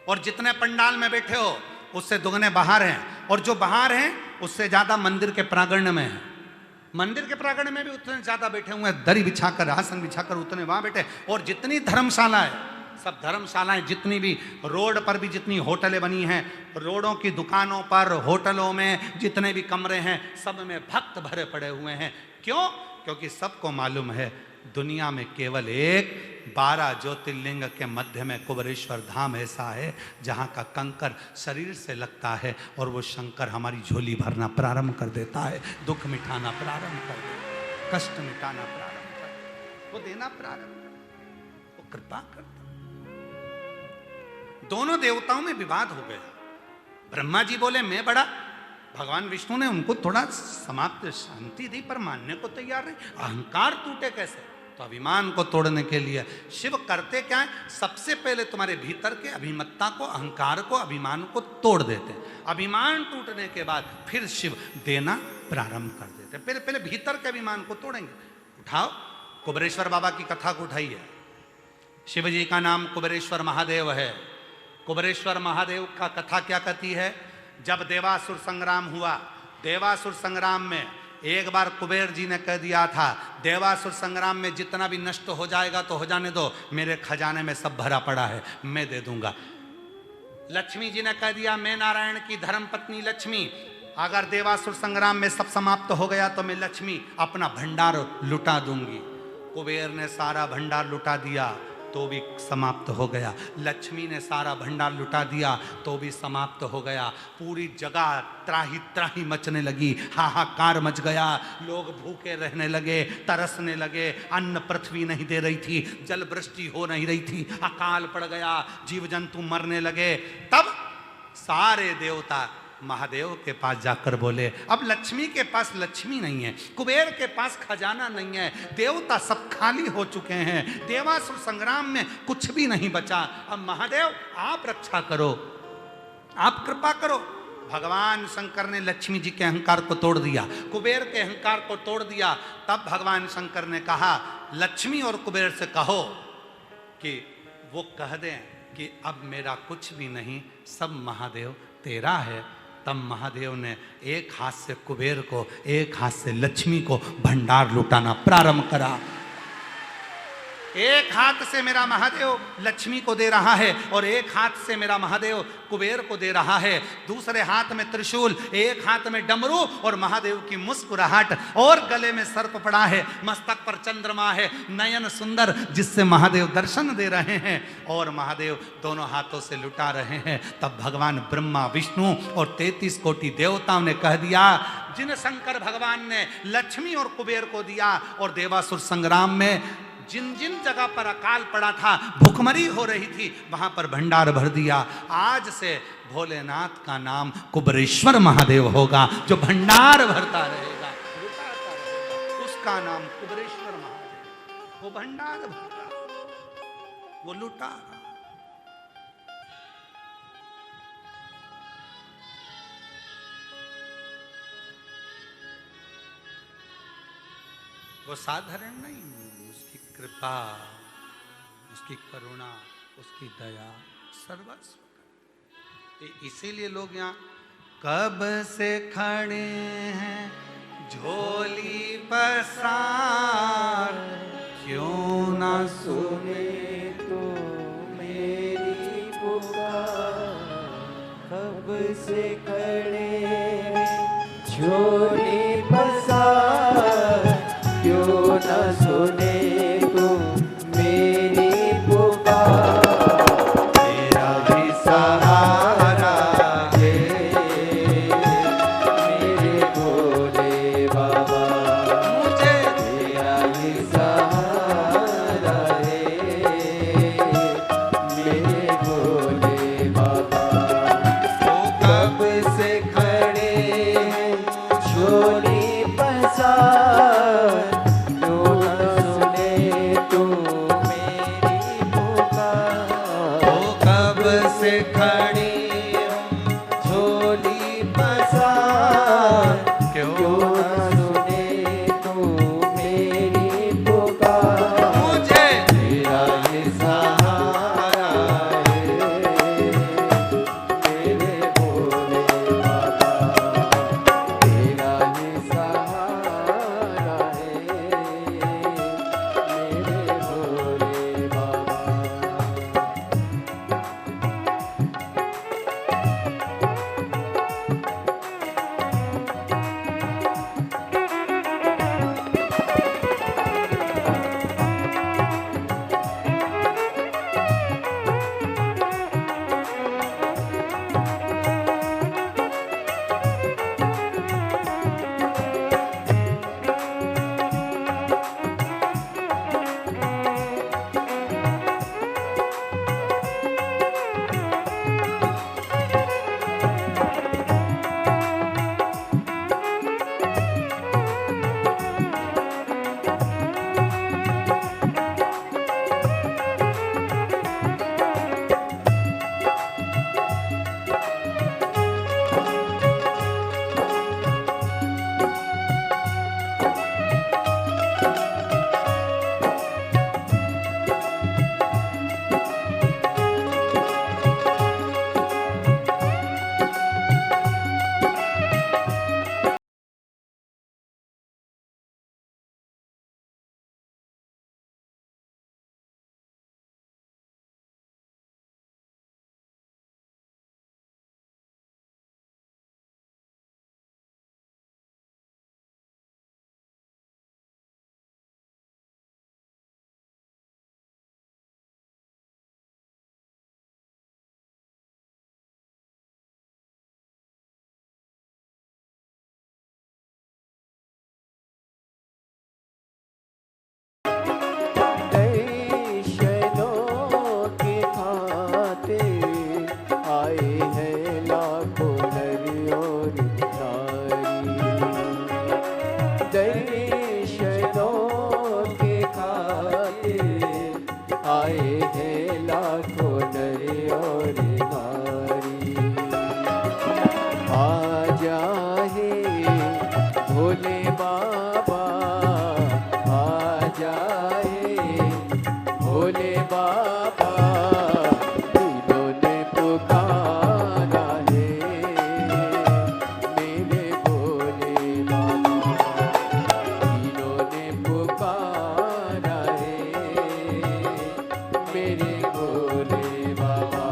और जितने पंडाल में बैठे हो उससे दुगने बाहर हैं, और जो बाहर हैं उससे ज्यादा मंदिर के प्रांगण में हैं। मंदिर के प्रांगण में भी उतने ज्यादा बैठे हुए हैं, दरी बिछाकर, आसन बिछाकर उतने वहां बैठे। और जितनी धर्मशाला है, सब धर्मशालाएं, जितनी भी रोड पर भी जितनी होटलें बनी हैं, रोडों की दुकानों पर, होटलों में जितने भी कमरे हैं, सब में भक्त भरे पड़े हुए हैं। क्यों? क्योंकि सबको मालूम है दुनिया में केवल एक 12 ज्योतिर्लिंग के मध्य में कुबेरेश्वर धाम ऐसा है जहाँ का कंकर शरीर से लगता है और वो शंकर हमारी झोली भरना प्रारंभ कर देता है, दुख मिटाना प्रारंभ कर देता है, कष्ट मिटाना प्रारंभ कर देता है, वो देना प्रारंभ कर देता है, वो कृपा करता है। दोनों देवताओं में विवाद हो गया। ब्रह्मा जी बोले मैं बड़ा, भगवान विष्णु ने उनको थोड़ा समाप्त शांति दी, पर मानने को तैयार नहीं। अहंकार टूटे कैसे? तो अभिमान को तोड़ने के लिए शिव करते क्या है? सबसे पहले तुम्हारे भीतर के अभिमत्ता को, अहंकार को, अभिमान को तोड़ देते हैं। अभिमान टूटने के बाद फिर शिव देना प्रारंभ कर देते हैं। पहले पहले भीतर के अभिमान को तोड़ेंगे। उठाओ, कुबेरेश्वर बाबा की कथा को उठाइए। शिव जी का नाम कुबेरेश्वर महादेव है। कुबेरेश्वर महादेव का कथा क्या कहती है? जब देवासुर संग्राम हुआ, देवासुर संग्राम में एक बार कुबेर जी ने कह दिया था, देवासुर संग्राम में जितना भी नष्ट हो जाएगा तो हो जाने दो, मेरे खजाने में सब भरा पड़ा है, मैं दे दूंगा। लक्ष्मी जी ने कह दिया, मैं नारायण की धर्मपत्नी लक्ष्मी, अगर देवासुर संग्राम में सब समाप्त हो गया तो मैं लक्ष्मी अपना भंडार लुटा दूंगी। कुबेर ने सारा भंडार लुटा दिया तो भी समाप्त हो गया। लक्ष्मी ने सारा भंडार लुटा दिया तो भी समाप्त हो गया। पूरी जगह त्राही त्राही मचने लगी, हाहाकार मच गया, लोग भूखे रहने लगे, तरसने लगे, अन्न पृथ्वी नहीं दे रही थी, जल वृष्टि हो नहीं रही थी, अकाल पड़ गया, जीव जंतु मरने लगे। तब सारे देवता महादेव के पास जाकर बोले, अब लक्ष्मी के पास लक्ष्मी नहीं है, कुबेर के पास खजाना नहीं है, देवता सब खाली हो चुके हैं, देवासुर संग्राम में कुछ भी नहीं बचा, अब महादेव आप रक्षा करो, आप कृपा करो। भगवान शंकर ने लक्ष्मी जी के अहंकार को तोड़ दिया, कुबेर के अहंकार को तोड़ दिया। तब भगवान शंकर ने कहा, लक्ष्मी और कुबेर से कहो कि वो कह दें कि अब मेरा कुछ भी नहीं, सब महादेव तेरा है। तब महादेव ने एक हाथ से कुबेर को, एक हाथ से लक्ष्मी को भंडार लुटाना प्रारंभ करा। एक हाथ से मेरा महादेव लक्ष्मी को दे रहा है और एक हाथ से मेरा महादेव कुबेर को दे रहा है। दूसरे हाथ में त्रिशूल, एक हाथ में डमरू और महादेव की मुस्कुराहट, और गले में सर्प पड़ा है, मस्तक पर चंद्रमा है, नयन सुंदर जिससे महादेव दर्शन दे रहे हैं और महादेव दोनों हाथों से लुटा रहे हैं। तब भगवान ब्रह्मा, विष्णु और 33 कोटि देवताओं ने कह दिया, जिन शंकर भगवान ने लक्ष्मी और कुबेर को दिया और देवासुर संग्राम में जिन जिन जगह पर अकाल पड़ा था, भुखमरी हो रही थी, वहां पर भंडार भर दिया। आज से भोलेनाथ का नाम कुबेरेश्वर महादेव होगा, जो भंडार भरता रहेगा, लुटाता रहेगा, उसका नाम कुबेरेश्वर महादेव। वो भंडार भर रहा, वो लुटा रहा। वो साधारण नहीं, उसकी कृपा, उसकी करुणा, उसकी दया सर्वस्व। इसीलिए लोग यहाँ कब से खड़े हैं झोली पसार, क्यों ना
सुने तो मेरी पुकार। कब से खड़े झोली पसार, क्यों न सुने तू मेरी पुकार।
तेरा भी सहारा
है मेरे भोले बाबा,
मुझे
तेरा भी सहारा है मेरे भोले बाबा।
तो
कब से खड़े हैं झोली पसार, क्यों न सुने तू मेरी पुकार।
तो कब से खड़ी
झोली पसार,
क्यों
क्यों न सुने तू मेरी पुकार।
मुझे
तेरा ये सहारा है मेरे भोले बाबा, तेरा ये सहारा है मेरे भोले बाबा। दर्शनों के खातिर आए हैं लाखों नर और नारी। दर्शनों के खातिर आए हैं लाखों नर और नारी। आ जाए भोले बाबा, आ जाए भोले बाबा, तीनों ने पुकारा है मेरे भोले बाबा। तीनों ने पुकारा है मेरे भोले बाबा।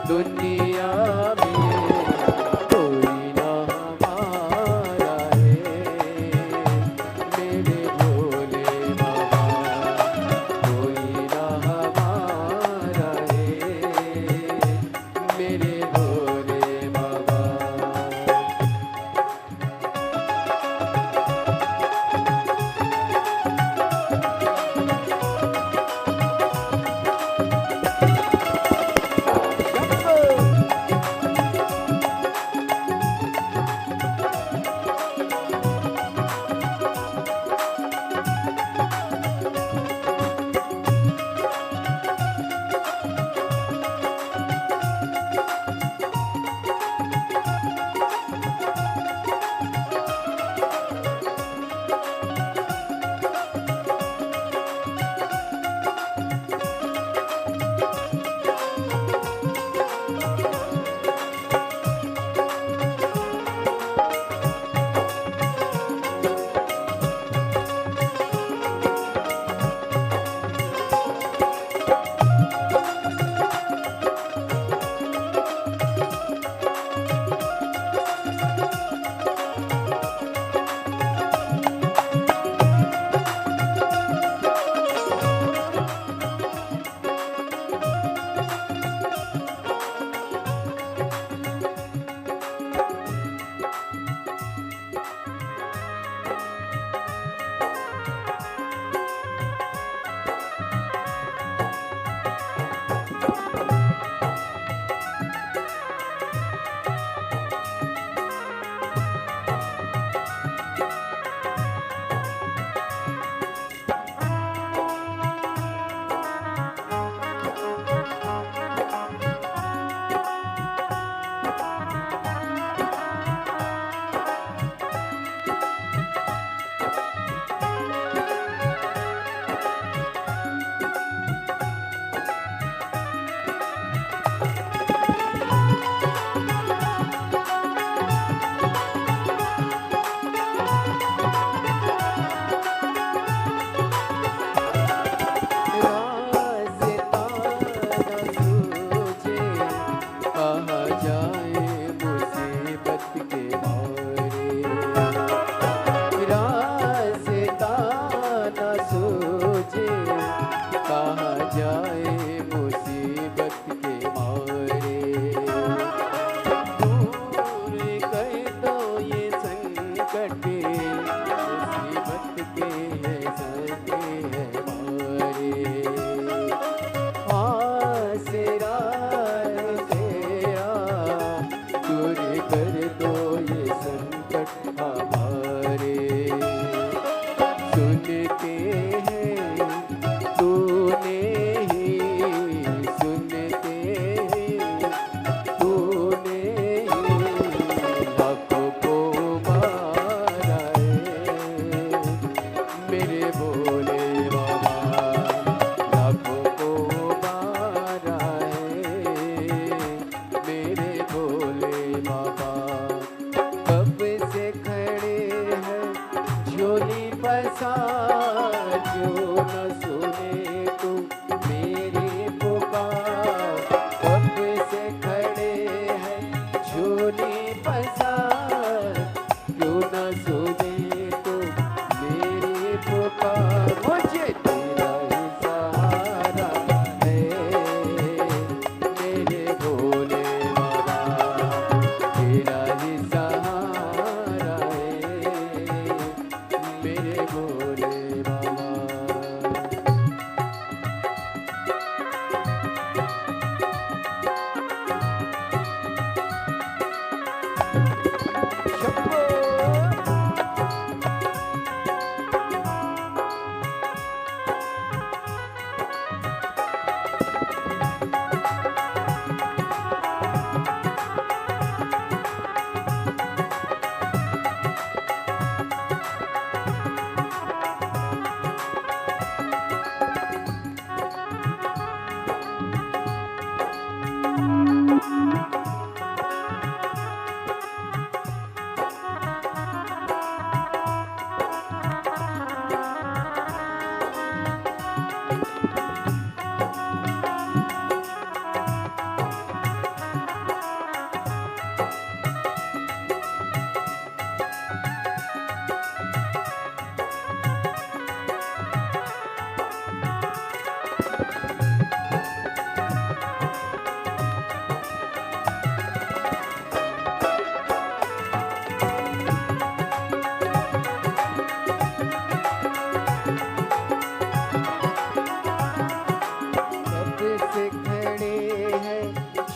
दुनिया में कोई ना हमारा है मेरे भोले बाबा, कोई ना हमारा है मेरे भोले बाबा।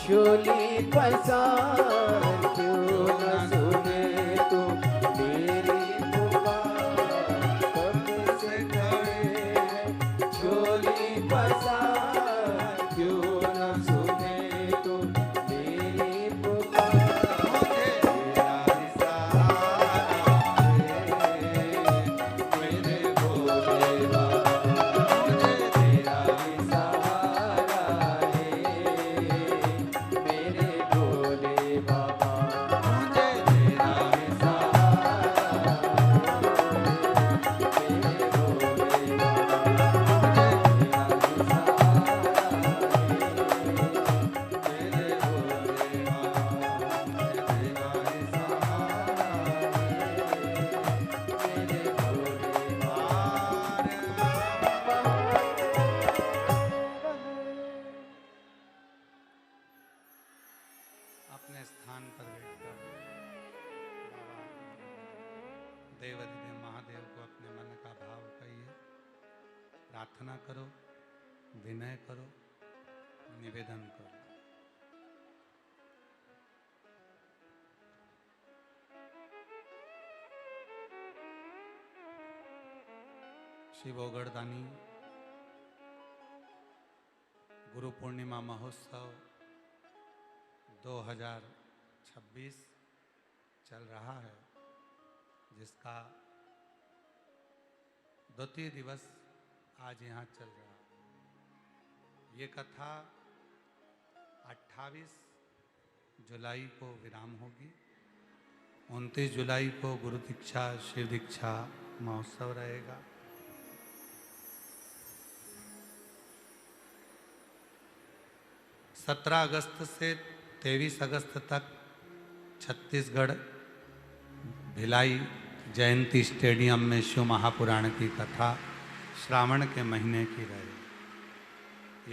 झोली पसार क्यों न सुने तू मेरी पुकार कब से खड़े हैं झोली पसार क्यों न सुने तू मेरी पुकार तेरा सहारा है मेरे भोले बाबा तेरा सहारा है मेरे भोले बाबा मुझे तेरा सहारा मेरे भोले
अपने स्थान पर बैठकर बाबा देवाधिदेव महादेव को अपने मन का भाव कहिए, प्रार्थना करो, विनय करो, निवेदन करो। शिव ओगड़दानी गुरु पूर्णिमा महोत्सव 2026 चल रहा है, जिसका द्वितीय दिवस आज यहाँ चल रहा है। ये कथा 28 जुलाई को विराम होगी। 29 जुलाई को गुरु दीक्षा शिव दीक्षा महोत्सव रहेगा। सत्रह अगस्त से 23 अगस्त तक छत्तीसगढ़ भिलाई जयंती स्टेडियम में शिव महापुराण की कथा श्रावण के महीने की रहेगी।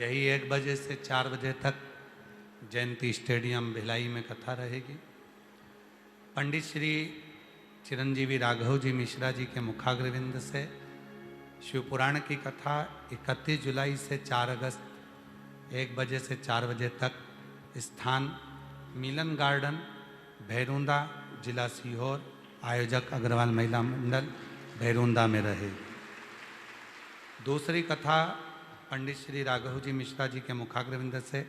यही 1 बजे से 4 बजे तक जयंती स्टेडियम भिलाई में कथा रहेगी। पंडित श्री चिरंजीवी राघव जी मिश्रा जी के मुखाग्रविंद से शिवपुराण की कथा 31 जुलाई से 4 अगस्त 1 बजे से 4 बजे तक स्थान मिलन गार्डन भैरूंदा जिला सीहोर, आयोजक अग्रवाल महिला मंडल भैरूंदा में रहेगी। दूसरी कथा पंडित श्री राघव जी मिश्रा जी के मुखाग्रविंद से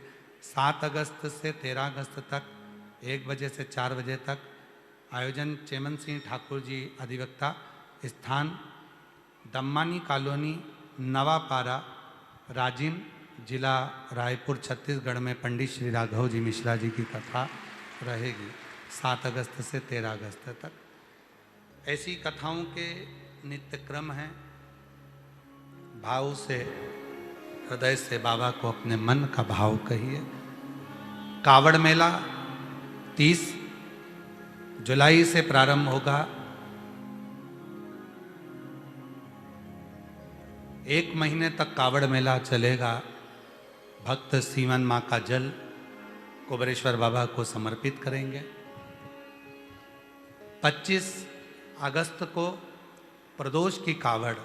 7 अगस्त से 13 अगस्त तक 1 बजे से 4 बजे तक, आयोजन चेमन सिंह ठाकुर जी अधिवक्ता, स्थान दम्मानी कॉलोनी नवापारा राजिम जिला रायपुर छत्तीसगढ़ में पंडित श्री राघव जी मिश्रा जी की कथा रहेगी 7 अगस्त से 13 अगस्त तक। ऐसी कथाओं के नित्य क्रम हैं। भाव से, हृदय से बाबा को अपने मन का भाव कहिए। कावड़ मेला 30 जुलाई से प्रारंभ होगा। 1 महीने तक कावड़ मेला चलेगा। भक्त सीवन माँ का जल कुबरेश्वर बाबा को समर्पित करेंगे। 25 अगस्त को प्रदोष की कावड़,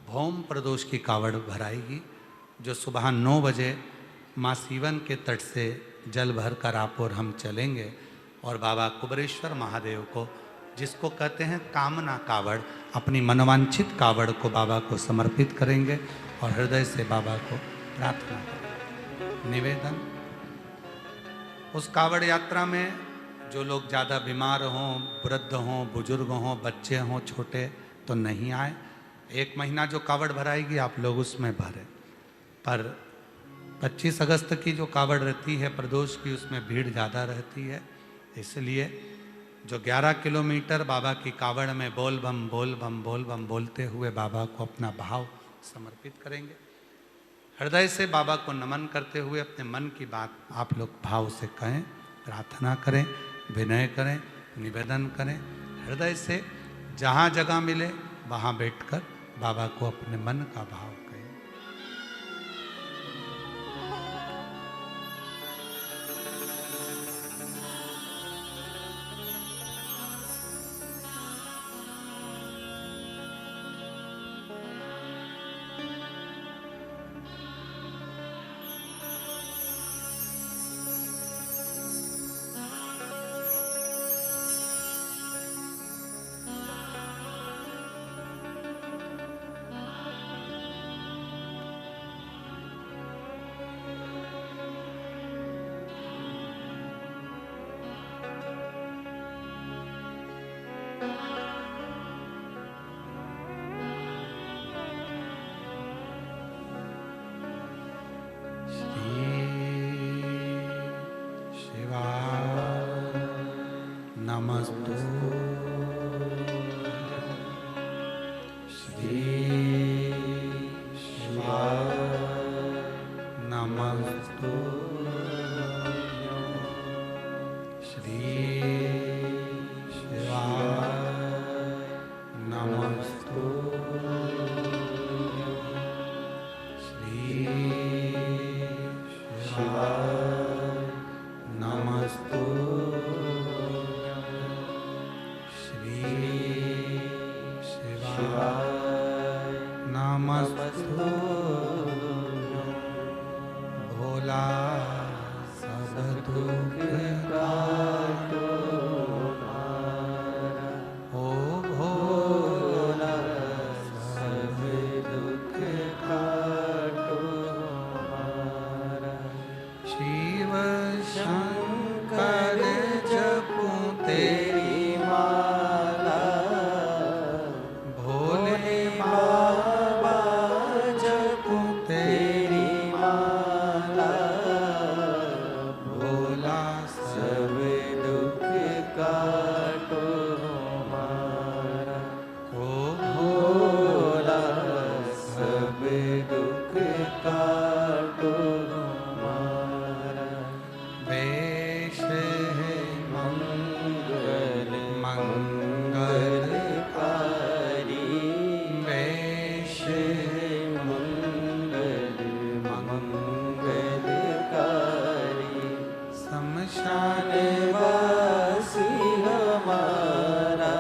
भौम प्रदोष की कावड़ भराएगी, जो सुबह 9 बजे माँ सीवन के तट से जल भर कर आप और हम चलेंगे और बाबा कुबरेश्वर महादेव को, जिसको कहते हैं कामना कावड़, अपनी मनोवांछित कावड़ को बाबा को समर्पित करेंगे और हृदय से बाबा को प्रार्थना करेंगे। निवेदन, उस कावड़ यात्रा में जो लोग ज़्यादा बीमार हों, वृद्ध हों, बुजुर्ग हों, बच्चे हों, छोटे, तो नहीं आए। 1 महीना जो कावड़ भराएगी आप लोग उसमें भरें। पर 25 अगस्त की जो कावड़ रहती है प्रदोष की, उसमें भीड़ ज़्यादा रहती है। इसलिए जो 11 किलोमीटर बाबा की कावड़ में बोल बम बोल बम बोल बम बोलते हुए बाबा को अपना भाव समर्पित करेंगे। हृदय से बाबा को नमन करते हुए अपने मन की बात आप लोग भाव से कहें, प्रार्थना करें, विनय करें, निवेदन करें। हृदय से जहाँ जगह मिले वहाँ बैठकर बाबा को अपने मन का भाव कहें।
दुख काटो हमारा।
ओ भोला
सब दुख काटो हमारा।
शिव शंकर जपूं
तेरी माला
भोले
बाबा जपूं तेरी माला।
भोला
सब दुख काटो हमारा।
ओ
भोला सब दुख काटो हमारा।
वेश है
मंगल
मंगलकारी
वेश
वेश
मंगल मंगलकारी।
शमशान
वासी हमारा।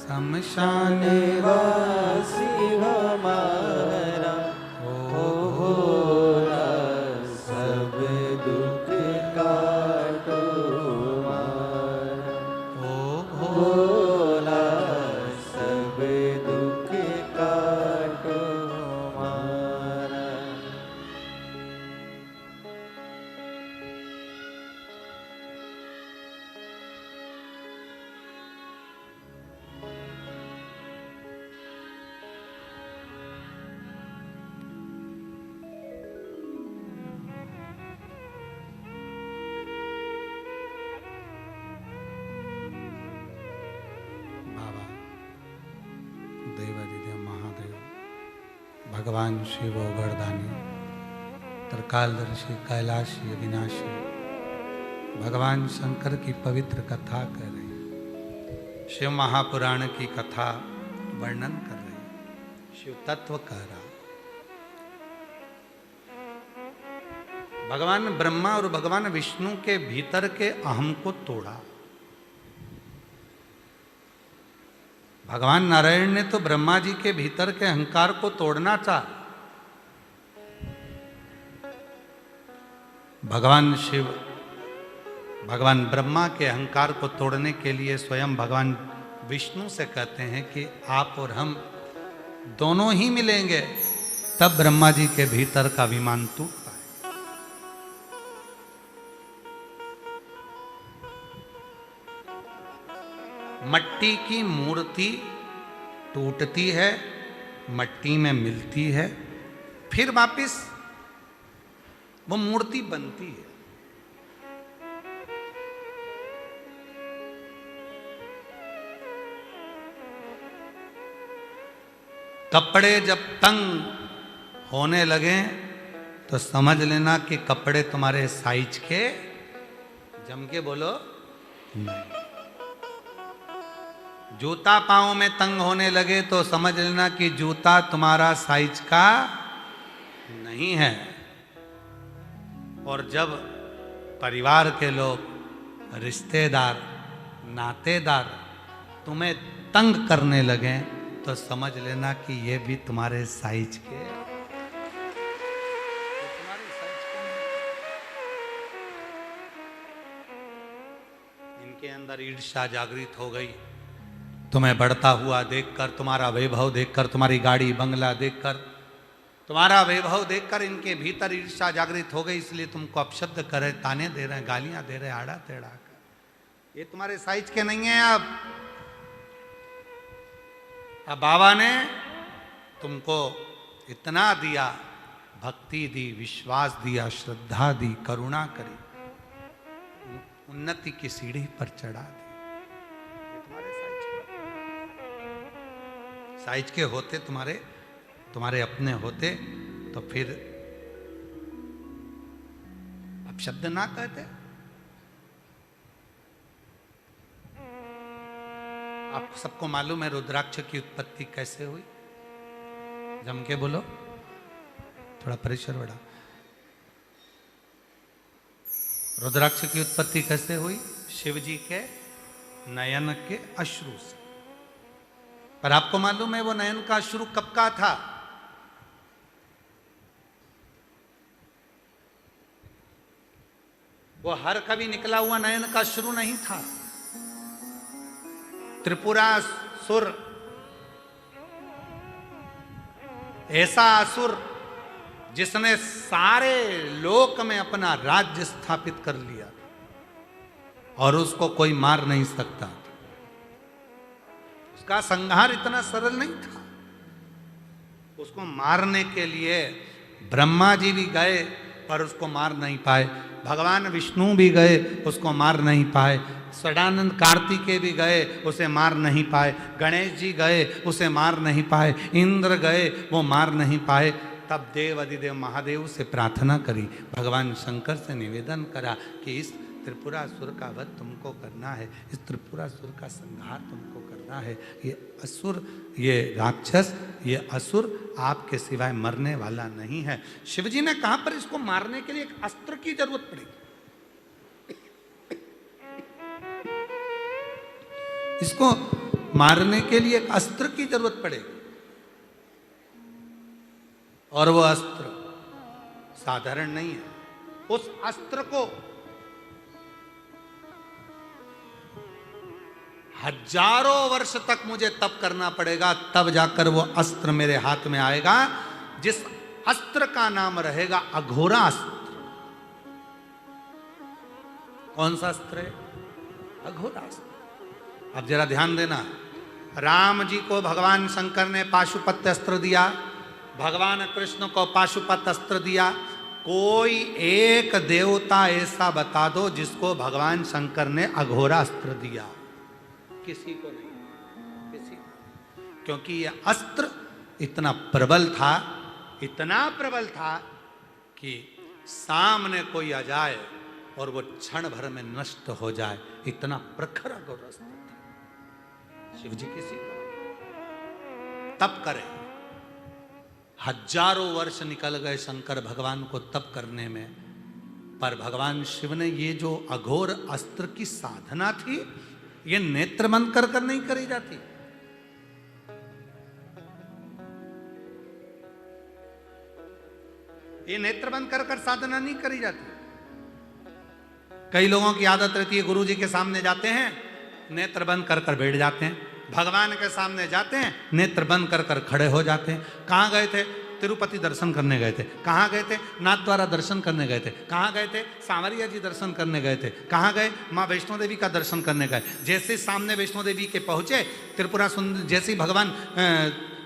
शमशान
वासी हमारा। ओ भोला सब दुख काटो हमारा।
ओ
भोला सब दुख काटो हमारा।
बाबा देवादिदेव महादेव भगवान शिव अवगढ़दानी त्रिकालदर्शी कैलाशी अविनाशी भगवान शंकर की पवित्र कथा कर रही है। शिव महापुराण की कथा वर्णन कर रही है। शिव तत्व कह रहा। भगवान ब्रह्मा और भगवान विष्णु के भीतर के अहम को तोड़ा। भगवान नारायण ने तो ब्रह्मा जी के भीतर के अहंकार को तोड़ना चाहा। भगवान शिव भगवान ब्रह्मा के अहंकार को तोड़ने के लिए स्वयं भगवान विष्णु से कहते हैं कि आप और हम दोनों ही मिलेंगे, तब ब्रह्मा जी के भीतर का विमान टूट पाए। मट्टी की मूर्ति टूटती है, मट्टी में मिलती है, फिर वापिस वो मूर्ति बनती है। कपड़े जब तंग होने लगे तो समझ लेना कि कपड़े तुम्हारे साइज के, जम के बोलो नहीं। जूता पाँव में तंग होने लगे तो समझ लेना कि जूता तुम्हारा साइज का नहीं है। और जब परिवार के लोग, रिश्तेदार, नातेदार तुम्हें तंग करने लगे तो समझ लेना कि ये भी तुम्हारे साइज के, तुम्हारे साइज के नहीं। इनके अंदर ईर्ष्या जागृत हो गई। तुम्हें बढ़ता हुआ देखकर, तुम्हारा वैभव देखकर, तुम्हारी गाड़ी बंगला देखकर, तुम्हारा वैभव देखकर इनके भीतर ईर्ष्या जागृत हो गई, इसलिए तुमको अपशब्द कर रहे, ताने दे रहे हैं, गालियां दे रहे, आड़ा टेढ़ा कर। ये तुम्हारे साइज के नहीं है। अब बाबा ने तुमको इतना दिया, भक्ति दी, विश्वास दिया, श्रद्धा दी, करुणा करी, उन्नति की सीढ़ी पर चढ़ा दी। ये तुम्हारे साइज के होते, तुम्हारे अपने होते तो फिर अब शब्द ना कहते। आप सबको मालूम है रुद्राक्ष की उत्पत्ति कैसे हुई? जम के बोलो, थोड़ा प्रेशर बढ़ा। रुद्राक्ष की उत्पत्ति कैसे हुई? शिव जी के नयन के अश्रु से। पर आपको मालूम है वो नयन का अश्रु कब का था? वो हर कभी निकला हुआ नयन का शुरू नहीं था। त्रिपुरासुर ऐसा असुर जिसने सारे लोक में अपना राज्य स्थापित कर लिया और उसको कोई मार नहीं सकता था। उसका संहार इतना सरल नहीं था। उसको मारने के लिए ब्रह्मा जी भी गए पर उसको मार नहीं पाए, भगवान विष्णु भी गए उसको मार नहीं पाए, सदानंद कार्तिकेय भी गए उसे मार नहीं पाए, गणेश जी गए उसे मार नहीं पाए, इंद्र गए वो मार नहीं पाए। तब देव अधिदेव महादेव से प्रार्थना करी, भगवान शंकर से निवेदन करा कि इस त्रिपुरासुर का वध तुमको करना है, इस त्रिपुरासुर का संहार तुमको करना है। ये असुर, ये राक्षस, ये असुर आपके सिवाय मरने वाला नहीं है। शिवजी ने कहा पर इसको मारने के लिए एक अस्त्र की जरूरत पड़ेगी, इसको मारने के लिए एक अस्त्र की जरूरत पड़ेगी और वो अस्त्र साधारण नहीं है। उस अस्त्र को हजारों वर्ष तक मुझे तप करना पड़ेगा, तब जाकर वो अस्त्र मेरे हाथ में आएगा, जिस अस्त्र का नाम रहेगा अघोरा अस्त्र। कौन सा अस्त्र है? अघोरा अस्त्र। अब जरा ध्यान देना, राम जी को भगवान शंकर ने पाशुपत्य अस्त्र दिया, भगवान कृष्ण को पाशुपत अस्त्र दिया। कोई एक देवता ऐसा बता दो जिसको भगवान शंकर ने अघोरा अस्त्र दिया? किसी को नहीं, किसी को। क्योंकि यह अस्त्र इतना प्रबल था, इतना प्रबल था कि सामने कोई आ जाए और वो क्षण भर में नष्ट हो जाए, इतना प्रखर अघोर अस्त्र था। शिव जी किसी का तप करें, हजारों वर्ष निकल गए शंकर भगवान को तप करने में, पर भगवान शिव ने ये जो अघोर अस्त्र की साधना थी, ये नेत्र बंद कर कर नहीं करी जाती। ये नेत्र बंद कर कर साधना नहीं करी जाती। कई लोगों की आदत रहती है, गुरु जी के सामने जाते हैं, नेत्र बंद कर कर बैठ जाते हैं, भगवान के सामने जाते हैं, नेत्र बंद कर कर खड़े हो जाते हैं। कहाँ गए थे? तिरुपति दर्शन करने गए थे। कहाँ गए थे? नाथद्वारा दर्शन करने गए थे। कहाँ गए थे? सांवरिया जी दर्शन करने गए थे। कहाँ गए? माँ वैष्णो देवी का दर्शन करने गए। जैसे सामने वैष्णो देवी के पहुँचे, त्रिपुरा सुंदर, जैसे ही भगवान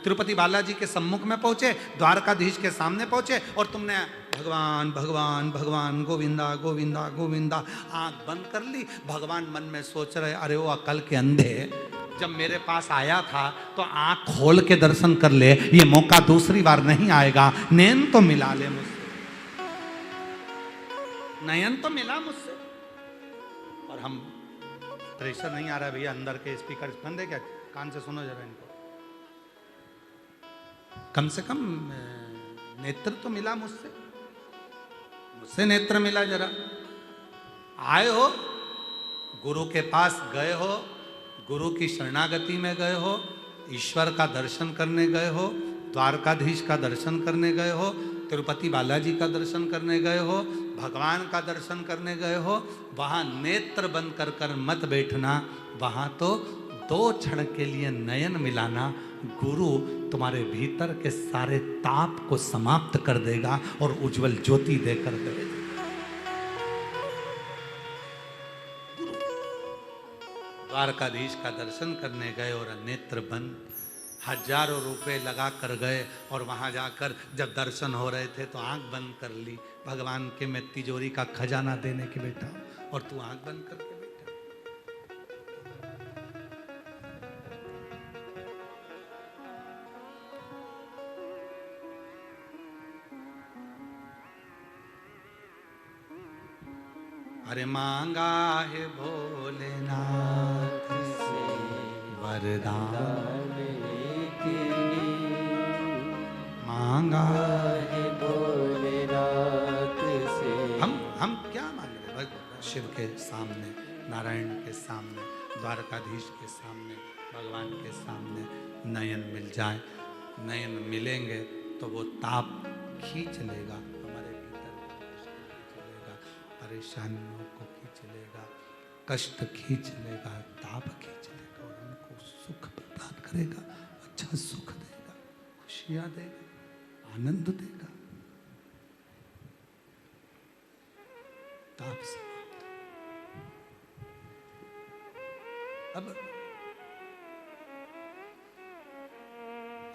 तिरुपति बालाजी के सम्मुख में पहुँचे, द्वारकाधीश के सामने पहुँचे और तुमने भगवान भगवान भगवान गोविंदा गोविंदा गोविंदा आँख बंद कर ली। भगवान मन में सोच रहे, अरे वो अकल के अंधे, जब मेरे पास आया था तो आँख खोल के दर्शन कर ले, ये मौका दूसरी बार नहीं आएगा, नयन तो मिला ले मुझसे, नयन तो मिला मुझसे। और हम प्रेशर नहीं आ रहा भैया, अंदर के स्पीकर बंद है क्या? कान से सुनो जरा इनको, कम से कम नेत्र तो मिला मुझसे, मुझसे नेत्र मिला जरा। आए हो, गुरु के पास गए हो, गुरु की शरणागति में गए हो, ईश्वर का दर्शन करने गए हो, द्वारकाधीश का दर्शन करने गए हो, तिरुपति बालाजी का दर्शन करने गए हो, भगवान का दर्शन करने गए हो, वहाँ नेत्र बंद कर कर मत बैठना। वहाँ तो 2 क्षण के लिए नयन मिलाना, गुरु तुम्हारे भीतर के सारे ताप को समाप्त कर देगा और उज्जवल ज्योति देकर देगा। द्वारकाधीश का दर्शन करने गए और नेत्र बंद, हजारों रुपए लगा कर गए और वहां जाकर जब दर्शन हो रहे थे तो आंख बंद कर ली। भगवान के मैं तिजोरी का खजाना देने के बैठा और तू आंख बंद करके बैठा। अरे मांगा है भोलेनाथ से वरदान, मांगा है
भोलेनाथ से।
हम क्या मांग रहे? शिव के सामने, नारायण के सामने, द्वारकाधीश के सामने, भगवान के सामने नयन मिल जाए। नयन मिलेंगे तो वो ताप खींच लेगा हमारे भीतर, खींच लेगा। परेशानियों को खींच लेगा, कष्ट खींच लेगा, ताप खींच लेगा और उनको सुख प्रदान करेगा, अच्छा सुख देगा, खुशियां देगा, आनंद देगा। ताप समाप्त। अब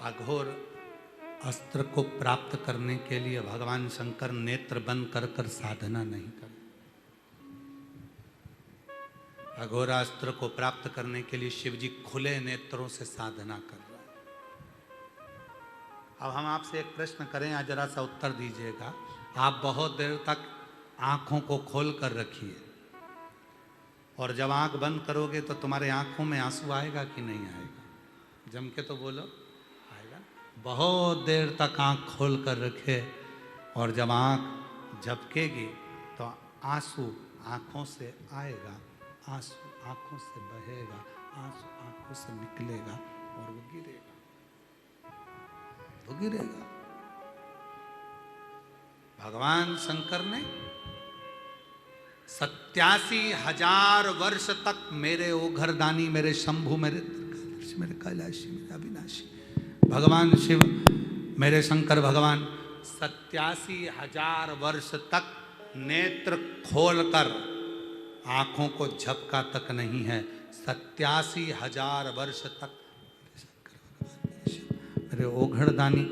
अघोर अस्त्र को प्राप्त करने के लिए भगवान शंकर नेत्र बंद कर कर साधना नहीं कर। अघोरास्त्र को प्राप्त करने के लिए शिव जी खुले नेत्रों से साधना कर रहे हैं। अब हम आपसे एक प्रश्न करें, आज जरा सा उत्तर दीजिएगा। आप बहुत देर तक आंखों को खोल कर रखिए और जब आंख बंद करोगे तो तुम्हारे आंखों में आंसू आएगा कि नहीं आएगा? जम के तो बोलो, आएगा। बहुत देर तक आंख खोल कर रखे और जब आंख झपकेगी तो आंसू आंखों से आएगा, आंसू आंखों से बहेगा, आंसू आंखों से निकलेगा और वो गिरेगा, वो गिरेगा। भगवान शंकर ने 87,000 वर्ष तक मेरे ओघरदानी, मेरे शंभु, मेरे त्रिकालदर्शी, मेरे कैलाशी, मेरे अविनाशी भगवान शिव, मेरे शंकर भगवान 87,000 वर्ष तक नेत्र खोलकर आंखों को झपका तक नहीं है। 87,000 वर्ष तक मेरे शंकर भगवान, मेरे शिव, मेरे ओघरदानी,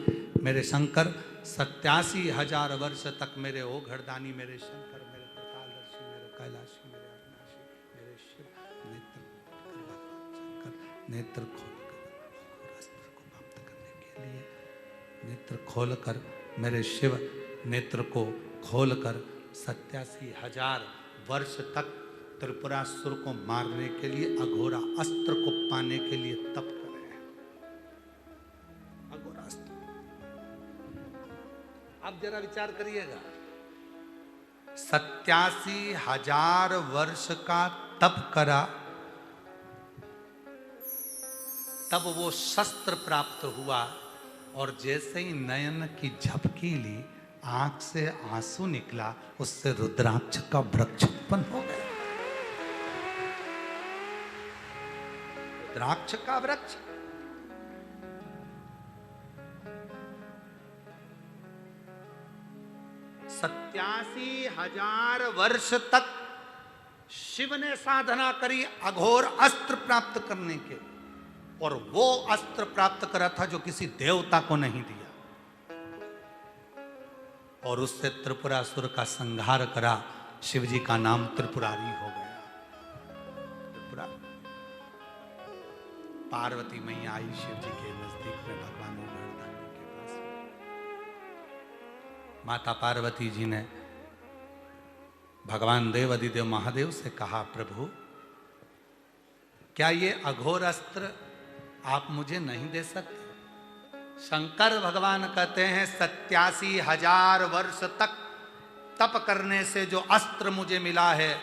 मेरे शंकर 87,000 वर्ष तक मेरे ओघरदानी, मेरे शंकर, मेरे त्रिकालदर्शी, मेरे कैलाशी, मेरे अविनाशी, मेरे शिव नेत्र खोलकर अस्त्र को प्राप्त करने के लिए, नेत्र खोलकर मेरे शिव नेत्र को खोलकर 87,000 वर्ष तक त्रिपुरासुर को मारने के लिए, अघोरा अस्त्र को पाने के लिए तप कर रहे हैं। अघोरा अस्त्र। अब जरा विचार करिएगा, 87,000 वर्ष का तप करा, तब वो शस्त्र प्राप्त हुआ और जैसे ही नयन की झपकी ली, आंख से आंसू निकला, उससे रुद्राक्ष का वृक्ष उत्पन्न हो गया। रुद्राक्ष का वृक्ष। सत्यासी 87,000 वर्ष तक शिव ने साधना करी अघोर अस्त्र प्राप्त करने के, और वो अस्त्र प्राप्त करा था जो किसी देवता को नहीं दिया, और उससे त्रिपुरासुर का संहार करा। शिव जी का नाम त्रिपुरारी हो गया। त्रिपुरा। पार्वती मैया आई शिव जी के नजदीक में, भगवान ओघरदानी के पास। माता पार्वती जी ने भगवान देव अधिदेव महादेव से कहा, प्रभु क्या ये अघोर अस्त्र आप मुझे नहीं दे सकते? शंकर भगवान कहते हैं 87,000 वर्ष तक तप करने से जो अस्त्र मुझे मिला है,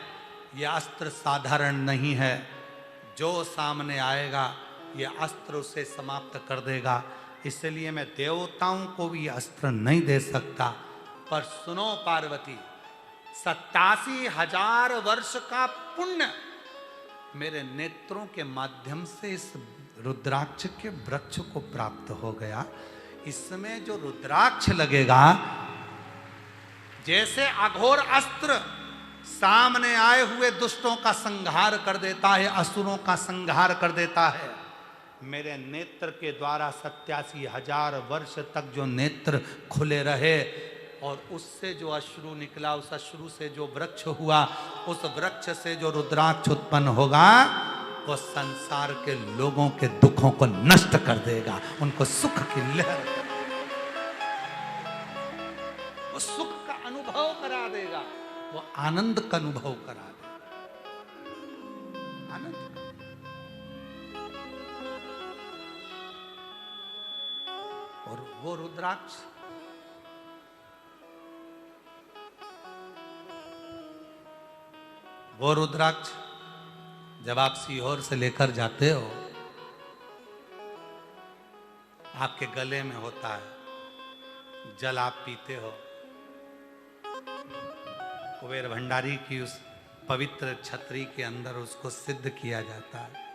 यह अस्त्र साधारण नहीं है। जो सामने आएगा यह अस्त्र उसे समाप्त कर देगा, इसलिए मैं देवताओं को भी अस्त्र नहीं दे सकता। पर सुनो पार्वती, 87,000 वर्ष का पुण्य मेरे नेत्रों के माध्यम से इस रुद्राक्ष के वृक्ष को प्राप्त हो गया। इसमें जो रुद्राक्ष लगेगा, जैसे अघोर अस्त्र सामने आए हुए दुष्टों का संहार कर देता है, असुरों का संहार कर देता है, मेरे नेत्र के द्वारा 87,000 वर्ष तक जो नेत्र खुले रहे और उससे जो अश्रु निकला, उस अश्रु से जो वृक्ष हुआ, उस वृक्ष से जो रुद्राक्ष उत्पन्न होगा, वो संसार के लोगों के दुखों को नष्ट कर देगा, उनको सुख की लहर, वो सुख का अनुभव करा देगा, वो आनंद का अनुभव करा देगा। आनंद का। और वो रुद्राक्ष जब आप सीहोर से लेकर जाते हो, आपके गले में होता है, जल आप पीते हो, कुबेर भंडारी की उस पवित्र छतरी के अंदर उसको सिद्ध किया जाता है।